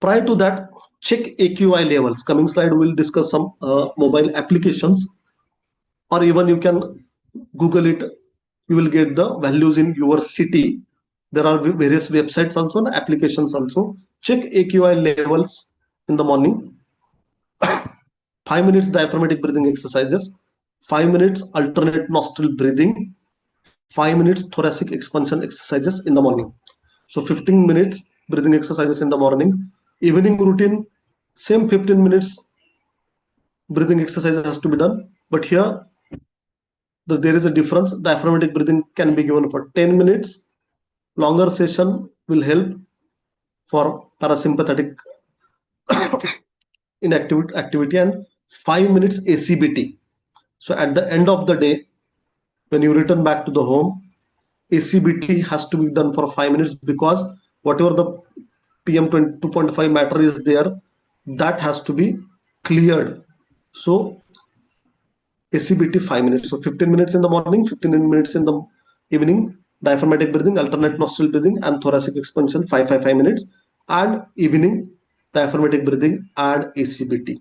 Prior to that, check AQI levels. Coming slide, we'll discuss some mobile applications, or even you can Google it. You will get the values in your city. There are various websites also and applications also. Check AQI levels in the morning. 5 minutes diaphragmatic breathing exercises, 5 minutes alternate nostril breathing, 5 minutes thoracic expansion exercises in the morning. So 15 minutes breathing exercises in the morning. Evening routine, same 15 minutes breathing exercise has to be done. But here there is a difference. Diaphragmatic breathing can be given for 10 minutes. Longer session will help for parasympathetic inactivity activity, and 5 minutes ACBT. So at the end of the day, when you return back to the home, ACBT has to be done for 5 minutes, because whatever the PM 2.5 matter is there, that has to be cleared. So ACBT 5 minutes. So 15 minutes in the morning, 15 minutes in the evening, diaphragmatic breathing, alternate nostril breathing, and thoracic expansion 5 minutes, and evening diaphragmatic breathing and ACBT.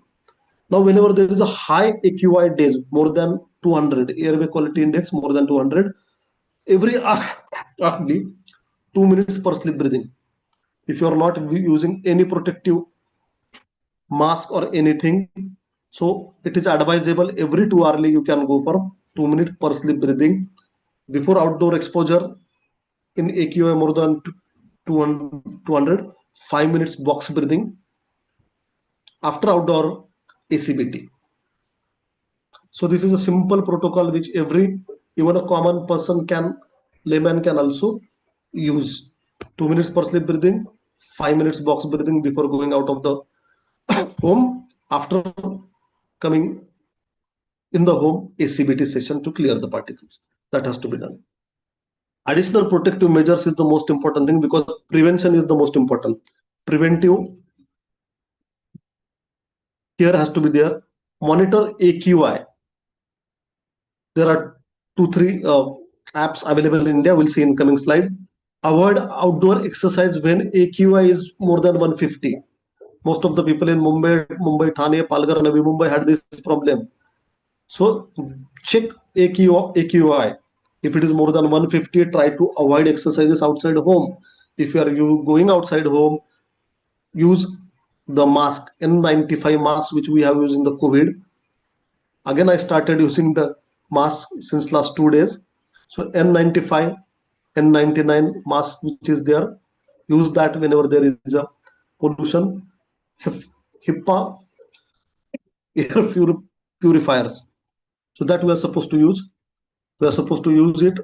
Now, whenever there is a high AQI days, more than 200, airway quality index more than 200, every hour, 2 minutes per sleep breathing. If you are not using any protective mask or anything, so it is advisable every 2 hourly you can go for 2 minutes per sleep breathing. Before outdoor exposure in AQI more than 200, 5 minutes box breathing. After outdoor, ACBT. So this is a simple protocol which even a common person layman can also use. 2 minutes per sleep breathing, 5 minutes box breathing before going out of the home. After coming in the home, ACBT session to clear the particles. That has to be done. Additional protective measures is the most important thing, because prevention is the most important. Preventive care has to be there. Monitor AQI. There are 2-3 apps available in India. We'll see in coming slide. Avoid outdoor exercise when AQI is more than 150. Most of the people in Mumbai, Thane, Palghar, and Navi Mumbai had this problem. So check AQI. If it is more than 150, try to avoid exercises outside home. If you going outside home, use the mask, N95 mask, which we have used in the COVID. Again, I started using the mask since last 2 days. So N95, N99 mask, which is there, use that whenever there is a pollution. HIPAA air purifiers. So that we are supposed to use. We are supposed to use it.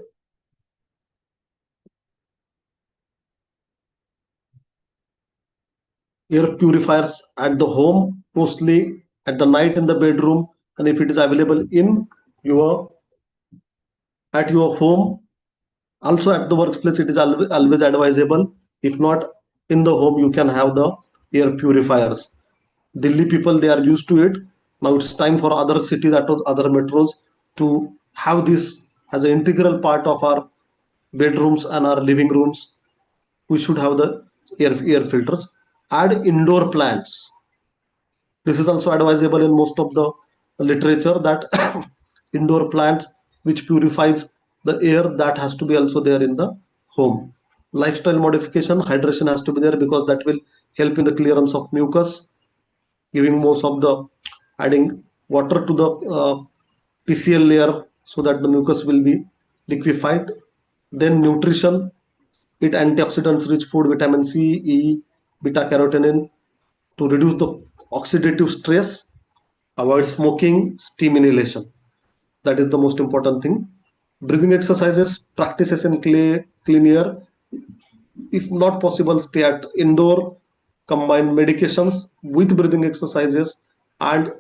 Air purifiers at the home, mostly at the night in the bedroom, and if it is available in your at your home, also at the workplace, it is always advisable. If not in the home, you can have the air purifiers. Delhi people, they are used to it. Now it's time for other cities, other metros, to have this as an integral part of our bedrooms and our living rooms. We should have the air filters. Add indoor plants. This is also advisable in most of the literature, that indoor plants which purifies the air, that has to be also there in the home. Lifestyle modification, hydration has to be there, because that will help in the clearance of mucus, giving most of the adding water to the PCL layer so that the mucus will be liquefied. Then nutrition, Eat antioxidants rich food, vitamin C, E, beta carotene to reduce the oxidative stress. Avoid smoking, steam inhalation. That is the most important thing. Breathing exercises, practices in clean air. If not possible, stay at indoor. Combine medications with breathing exercises and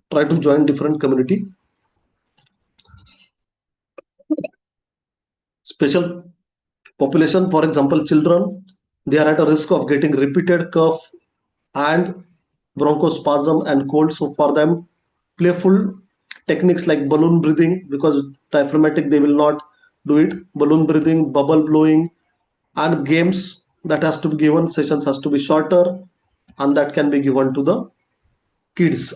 try to join different community. Special population, for example, children, they are at a risk of getting repeated cough and bronchospasm and cold. So for them, playful techniques like balloon breathing, because diaphragmatic they will not do it. Balloon breathing, bubble blowing, and games that has to be given. Sessions has to be shorter, and that can be given to the kids.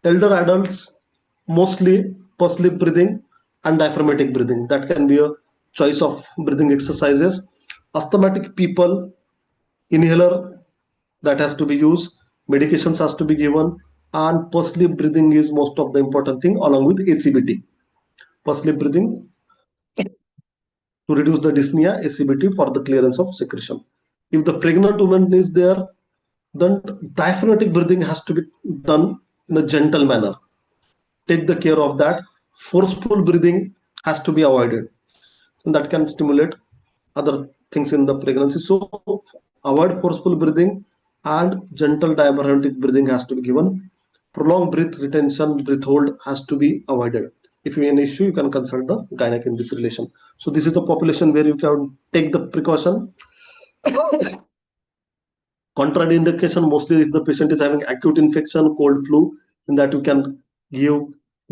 Elder adults, mostly pursed breathing and diaphragmatic breathing. That can be a choice of breathing exercises. Asthmatic people, inhaler that has to be used, medications has to be given, and pursed breathing is most of the important thing along with ACBT. Pursed breathing to reduce the dyspnea, ACBT for the clearance of secretion. If the pregnant woman is there, then diaphragmatic breathing has to be done in a gentle manner. Take the care of that. Forceful breathing has to be avoided, and that can stimulate other things in the pregnancy. So avoid forceful breathing, and gentle diaphragmatic breathing has to be given. Prolonged breath retention, breath hold has to be avoided. If you have an issue, you can consult the gynec in this relation. So this is the population where you can take the precaution. Contraindication, mostly if the patient is having acute infection, cold, flu, in that you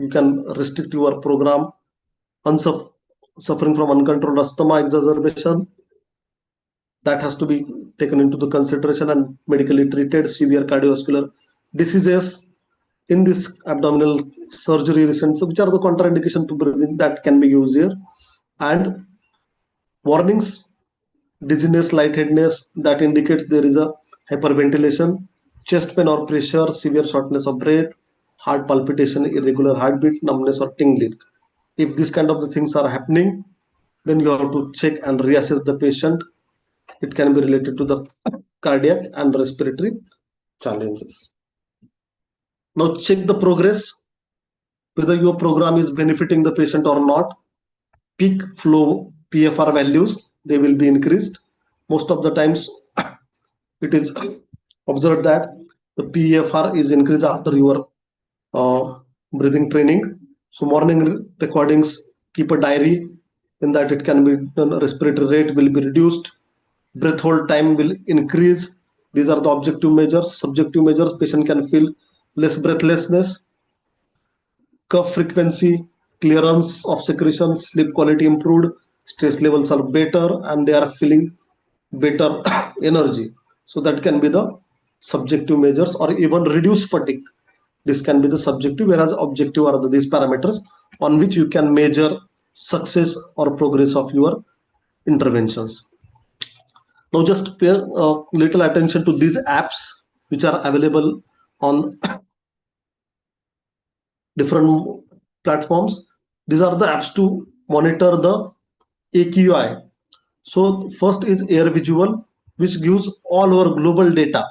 can restrict your program. Suffering from uncontrolled asthma exacerbation, that has to be taken into the consideration and medically treated. Severe cardiovascular diseases in this abdominal surgery recent, which are the contraindication to breathing, that can be used here. And warnings: dizziness, lightheadedness, that indicates there is a hyperventilation, chest pain or pressure, severe shortness of breath, heart palpitation, irregular heartbeat, numbness or tingling. If these kind of the things are happening, then you have to check and reassess the patient. It can be related to the cardiac and respiratory challenges. Now check the progress, whether your program is benefiting the patient or not. Peak flow PFR values, they will be increased. Most of the times it is observed that the PFR is increased after your breathing training. So morning recordings, keep a diary, in that it can be done. Respiratory rate will be reduced, breath hold time will increase. These are the objective measures. Subjective measures, patient can feel less breathlessness, cough frequency, clearance of secretion, sleep quality improved, stress levels are better, and they are feeling better energy. So that can be the subjective measures, or even reduce fatigue. This can be the subjective, whereas objective are these parameters on which you can measure success or progress of your interventions. Now just pay little attention to these apps which are available on different platforms. These are the apps to monitor the AQI. So first is Air Visual, which gives all our global data.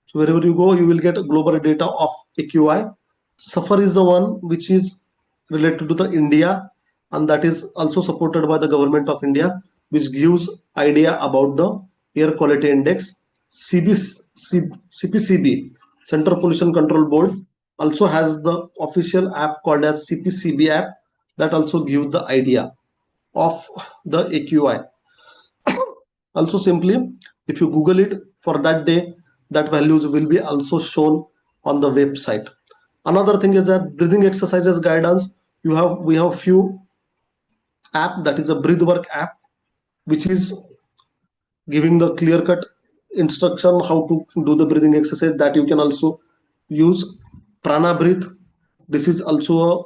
So wherever you go, you will get global data of AQI. Suffer is the one which is related to the India, and that is also supported by the government of India, which gives idea about the air quality index. CPCB, Central Pollution Control Board, also has the official app called as CPCB app, that also gives the idea of the AQI. Also simply, if you Google it for that day, that values will be also shown on the website. Another thing is that breathing exercises guidance. We have few app, that is a breathwork app, which is giving the clear cut instruction how to do the breathing exercise, that you can also use. Prana breathe, this is also a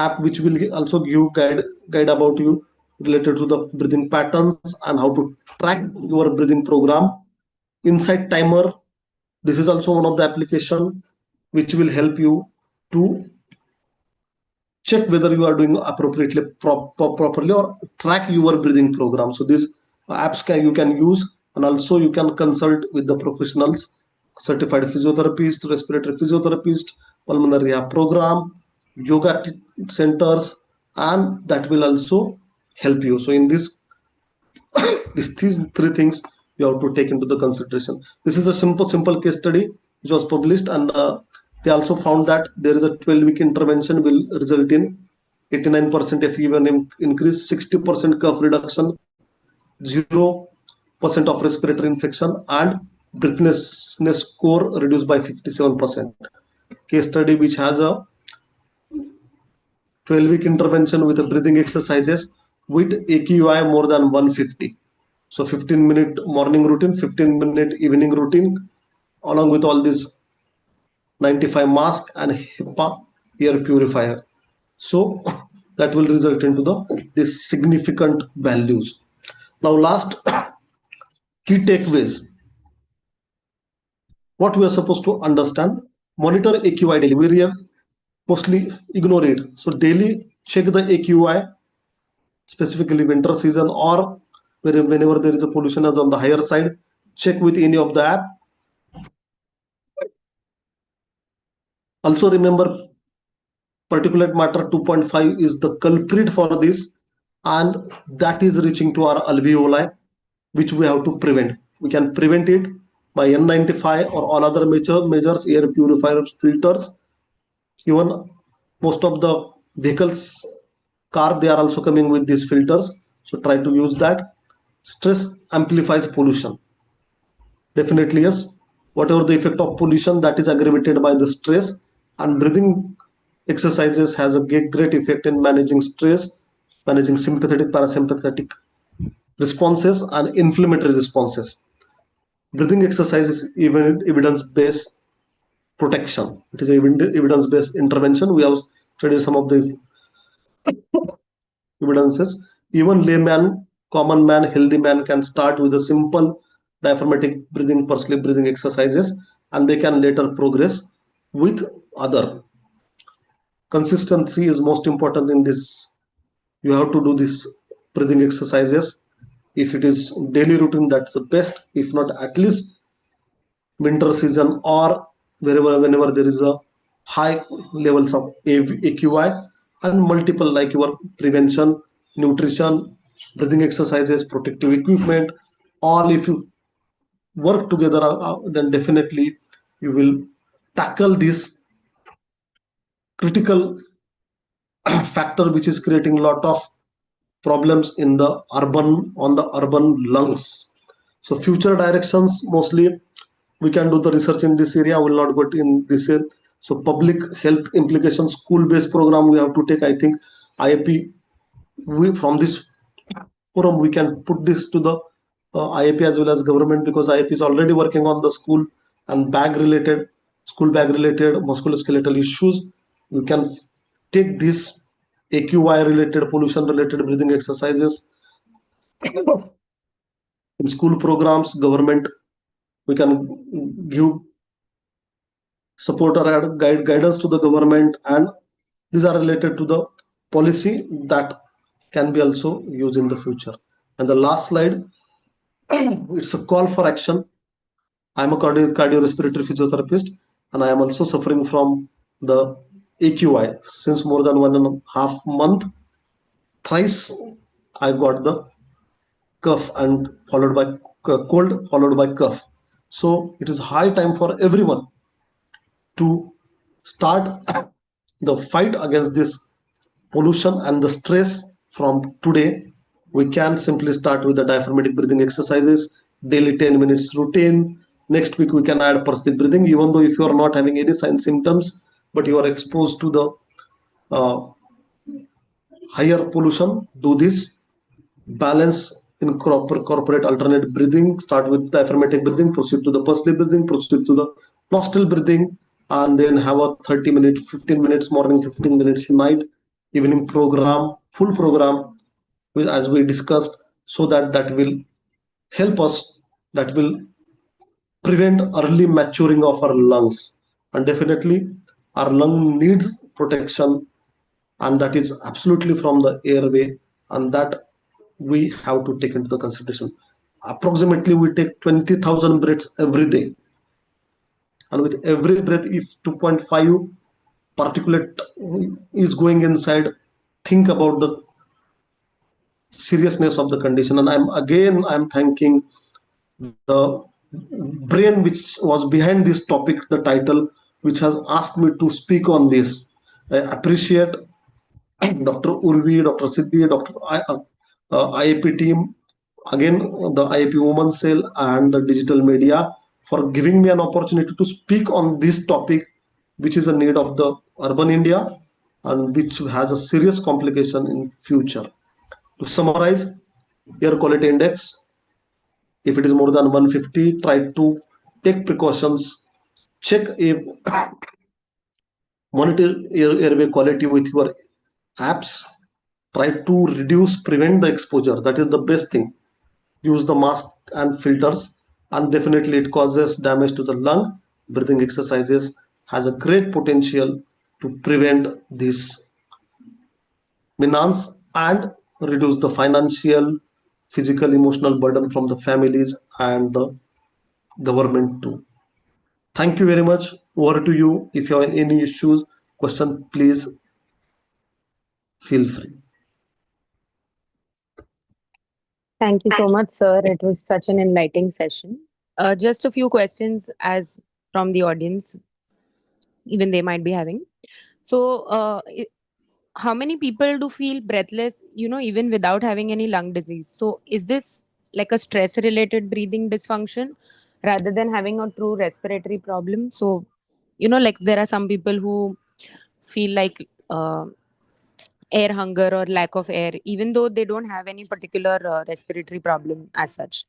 app which will also give guide about you related to the breathing patterns and how to track your breathing program. Insight timer, this is also one of the application which will help you to check whether you are doing appropriately properly, or track your breathing program. So these apps you can use, and also you can consult with the professionals, certified physiotherapist, respiratory physiotherapist, pulmonary rehab program, yoga centers, and that will also help you. So in this these three things you have to take into the consideration. This is a simple case study which was published, and they also found that there is a 12-week intervention will result in 89% FEV1 increase, 60% cough reduction, 0% of respiratory infection, and breathlessness score reduced by 57%. Case study which has a 12-week intervention with a breathing exercises with AQI more than 150. So 15-minute morning routine, 15-minute evening routine, along with all this 95 mask and HEPA air purifier. So that will result into this significant values. Now last key takeaways. What we are supposed to understand: monitor AQI daily. We mostly ignore it. So daily check the AQI, specifically winter season, or whenever there is a pollution is on the higher side, check with any of the app. Also remember, particulate matter 2.5 is the culprit for this, and that is reaching to our alveoli, which we have to prevent. We can prevent it by N95 or all other measures, air purifiers, filters. Even most of the vehicles, car, they are also coming with these filters, so try to use that. Stress amplifies pollution. Definitely, yes. Whatever the effect of pollution, that is aggravated by the stress, and breathing exercises has a great effect in managing stress, managing sympathetic, parasympathetic responses, and inflammatory responses. Breathing exercise is even evidence-based protection. It is evidence-based intervention. We have studied some of the evidences. Even layman, common man, healthy man can start with a simple diaphragmatic breathing, pursed-lip breathing exercises, and they can later progress with other. Consistency is most important in this. You have to do this breathing exercises. If it is daily routine, that's the best. If not, at least winter season, or whenever there is a high levels of AQI, and multiple, like your prevention, nutrition, breathing exercises, protective equipment, all if you work together, then definitely you will tackle this critical factor which is creating a lot of problems in the urban lungs. So future directions, mostly we can do the research in this area. I will not go in this area. So public health implications, school-based program we have to take. I think IAP, we from this forum we can put this to the IAP as well as government, because IAP is already working on the school and school bag related musculoskeletal issues. You can take this AQI related, pollution related breathing exercises in school programs. Government, we can give support or guidance to the government, and these are related to the policy that can be also used in the future. And the last slide, it's a call for action. I'm a cardiorespiratory physiotherapist, and I am also suffering from the AQI since more than 1.5 months. Thrice I got the cough and followed by cold, followed by cough. So it is high time for everyone to start the fight against this pollution and the stress from today. We can simply start with the diaphragmatic breathing exercises, daily 10 minutes routine. Next week we can add pursed-lip breathing, even though if you are not having any sign symptoms, but you are exposed to the uh, higher pollution, do this. Balance in corporate alternate breathing. Start with diaphragmatic breathing, proceed to the pursed-lip breathing, proceed to the nostril breathing, and then have a 30 minute, 15 minutes morning, 15 minutes night, evening program, full program, as we discussed, so that will help us, that will prevent early maturing of our lungs. And definitely our lung needs protection and that is absolutely from the airway, and that we have to take into the consideration. Approximately we take 20,000 breaths every day, and with every breath if 2.5 particulate is going inside, think about the seriousness of the condition. And I'm thanking the brain which was behind this topic, the title, which has asked me to speak on this. I appreciate Dr. Urvi, Dr. Siddhi, IAP team, again the IAP Women Cell and the digital media for giving me an opportunity to speak on this topic, which is a need of the urban India and which has a serious complication in future. To summarize, air quality index, if it is more than 150, try to take precautions, check a monitor airway quality with your apps, try to reduce, prevent the exposure. That is the best thing. Use the mask and filters, and definitely it causes damage to the lung. Breathing exercises has a great potential to prevent this menace and reduce the financial, physical, emotional burden from the families and the government too. Thank you very much. Over to you. If you have any issues, question, please feel free. Thank you so much, sir. It was such an enlightening session. Just a few questions as from the audience, even they might be having. So, how many people do feel breathless, even without having any lung disease? So, is this like a stress related breathing dysfunction rather than having a true respiratory problem? So, like there are some people who feel like air hunger or lack of air, even though they don't have any particular respiratory problem as such.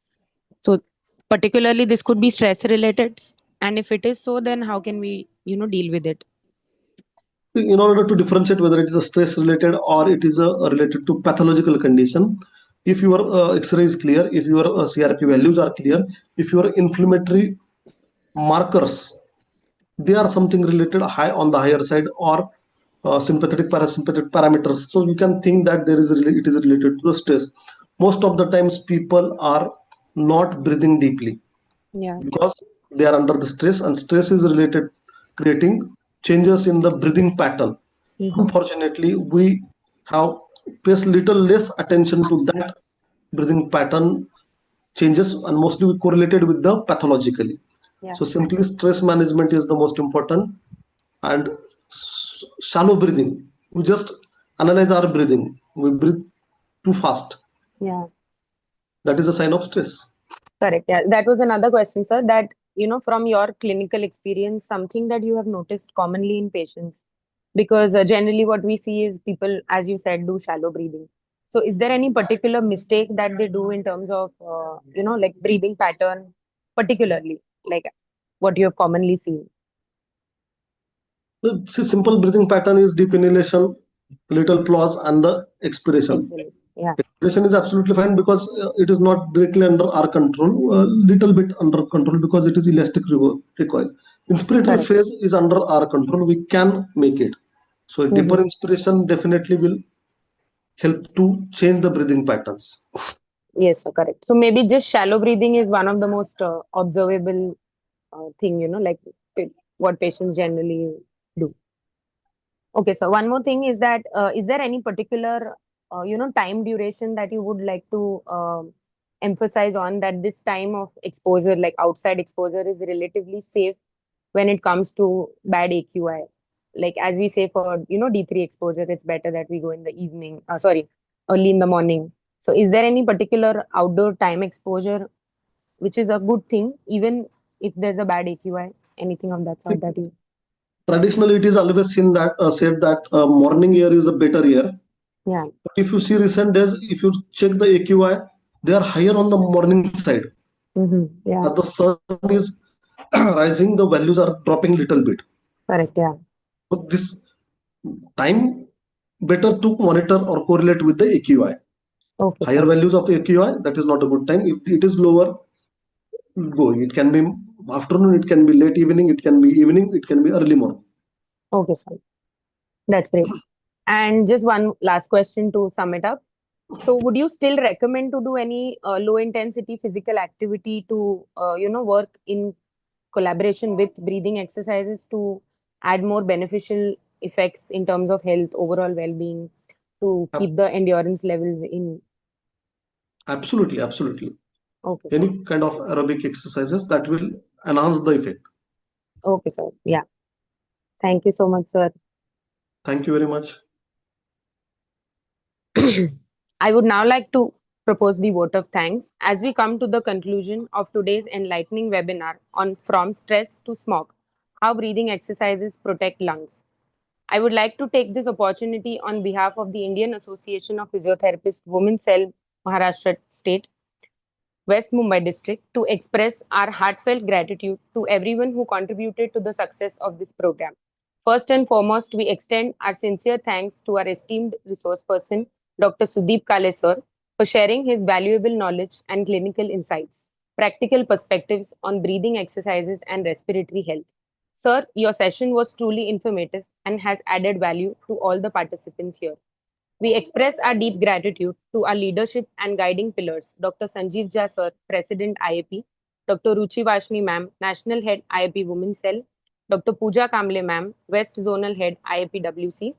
So, particularly, this could be stress related. And if it is so, then how can we, deal with it? In order to differentiate whether it is a stress related or it is a related to pathological condition, if your x-ray is clear, if your CRP values are clear, if your inflammatory markers, they are something related high on the higher side, or sympathetic parasympathetic parameters, so you can think that it is related to the stress. Most of the times people are not breathing deeply Yeah. because they are under the stress, and stress is related creating changes in the breathing pattern. Mhm. Unfortunately, we have pays little less attention to that breathing pattern changes, and mostly we correlated with the pathologically. Yeah. So simply stress management is the most important, and shallow breathing. We just analyze our breathing. We breathe too fast. Yeah. That is a sign of stress. Correct. Yeah. That was another question, sir. That, from your clinical experience, something that you have noticed commonly in patients, because generally what we see is people, as you said, do shallow breathing. So, is there any particular mistake that they do in terms of, like breathing pattern, particularly, like what you have commonly seen? See, simple breathing pattern is deep inhalation, little pause, and the expiration. Excellent. Yeah. Expiration is absolutely fine because it is not directly under our control, a little bit under control because it is elastic recoil. Inspiratory Correct. phase is under our control. We can make it. So a deeper Mhm. inspiration definitely will help to change the breathing patterns. Yes, sir, correct. So maybe just shallow breathing is one of the most observable thing, like what patients generally do. Okay, so one more thing is that is there any particular time duration that you would like to emphasize on, that this time of exposure, like outside exposure, is relatively safe when it comes to bad AQI? Like as we say for D3 exposure, it's better that we go in the evening. Sorry, early in the morning. So is there any particular outdoor time exposure which is a good thing, even if there's a bad AQI? Anything of that sort that you? Traditionally, it is always seen that said that morning air is a better air. Yeah. But if you see recent days, if you check the AQI, they are higher on the morning side. Mm-hmm. Yeah. As the sun is rising, the values are dropping little bit. Correct. Yeah. So this time better to monitor or correlate with the AQI. Okay, Higher sir. values of AQI, that is not a good time. If it is lower, go. It can be afternoon, it can be late evening, it can be evening, it can be early morning. Okay, sir. That's great. And just one last question to sum it up. So, would you still recommend to do any low intensity physical activity to, work in collaboration with breathing exercises to add more beneficial effects in terms of health, overall well being, to Ab- keep the endurance levels in? Absolutely, absolutely. Okay, sir. Any kind of aerobic exercises that will enhance the effect. Okay, sir. Yeah. Thank you so much, sir. Thank you very much. I would now like to propose the vote of thanks as we come to the conclusion of today's enlightening webinar on From Stress to Smog, How Breathing Exercises Protect Lungs. I would like to take this opportunity on behalf of the Indian Association of Physiotherapists, Women's Cell, Maharashtra State, West Mumbai District, to express our heartfelt gratitude to everyone who contributed to the success of this program. First and foremost, we extend our sincere thanks to our esteemed resource person, Dr. Sudeep Kale sir, for sharing his valuable knowledge and clinical insights, practical perspectives on breathing exercises and respiratory health. Sir, your session was truly informative and has added value to all the participants here. We express our deep gratitude to our leadership and guiding pillars, Dr. Sanjeev Jha sir, President IAP, Dr. Ruchi Vashni ma'am, National Head IAP Women's Cell, Dr. Pooja Kamble ma'am, West Zonal Head IAP WC,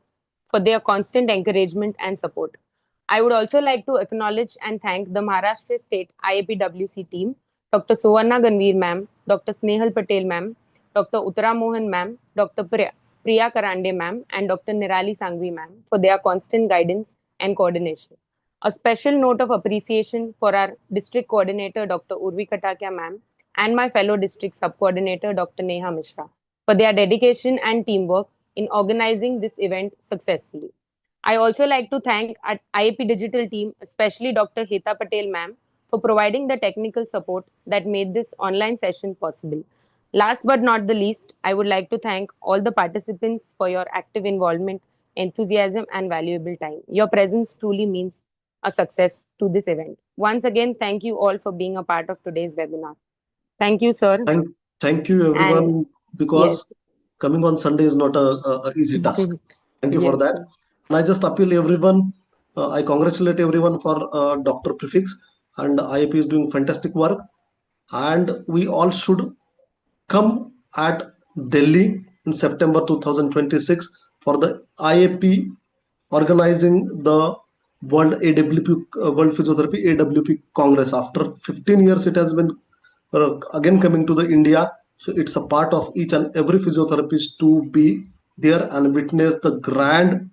for their constant encouragement and support. I would also like to acknowledge and thank the Maharashtra State IAPWC team, Dr. Suvarna Ganveer ma'am, Dr. Snehal Patel ma'am, Dr. Uttara Mohan ma'am, Dr. Priya Karande ma'am, and Dr. Nirali Sangvi ma'am for their constant guidance and coordination. A special note of appreciation for our district coordinator, Dr. Urvi Katakia ma'am, and my fellow district sub-coordinator, Dr. Neha Mishra, for their dedication and teamwork in organizing this event successfully. I also like to thank our IAP Digital team, especially Dr. Heta Patel ma'am, for providing the technical support that made this online session possible. Last but not the least, I would like to thank all the participants for your active involvement, enthusiasm, and valuable time. Your presence truly means a success to this event. Once again, thank you all for being a part of today's webinar. Thank you, sir. Thank you And everyone, because yes, coming on Sunday is not a easy task. Thank you for yes, that. sir. And I just appeal everyone. I congratulate everyone for Dr. Prefix, and IAP is doing fantastic work. And we all should come at Delhi in September 2026 for the IAP organizing the World Physiotherapy AWP Congress. After 15 years, it has been again coming to the India. So it's a part of each and every physiotherapist to be there and witness the grand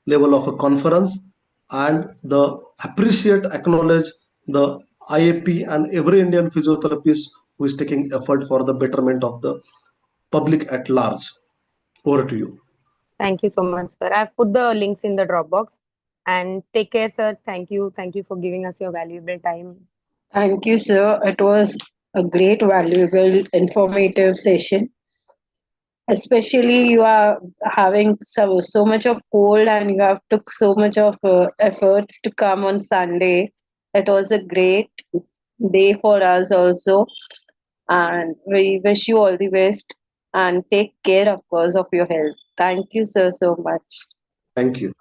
level of a conference, and the appreciate, acknowledge the IAP and every Indian physiotherapist who is taking effort for the betterment of the public at large. Over to you. Thank you so much, sir. I've put the links in the Dropbox. And take care, sir. Thank you. Thank you for giving us your valuable time. Thank you, sir. It was a great, valuable, informative session. Especially you are having so much of cold and you have took so much of efforts to come on Sunday. It was a great day for us also, and we wish you all the best and take care, of course, of your health. Thank you, sir, so much. Thank you.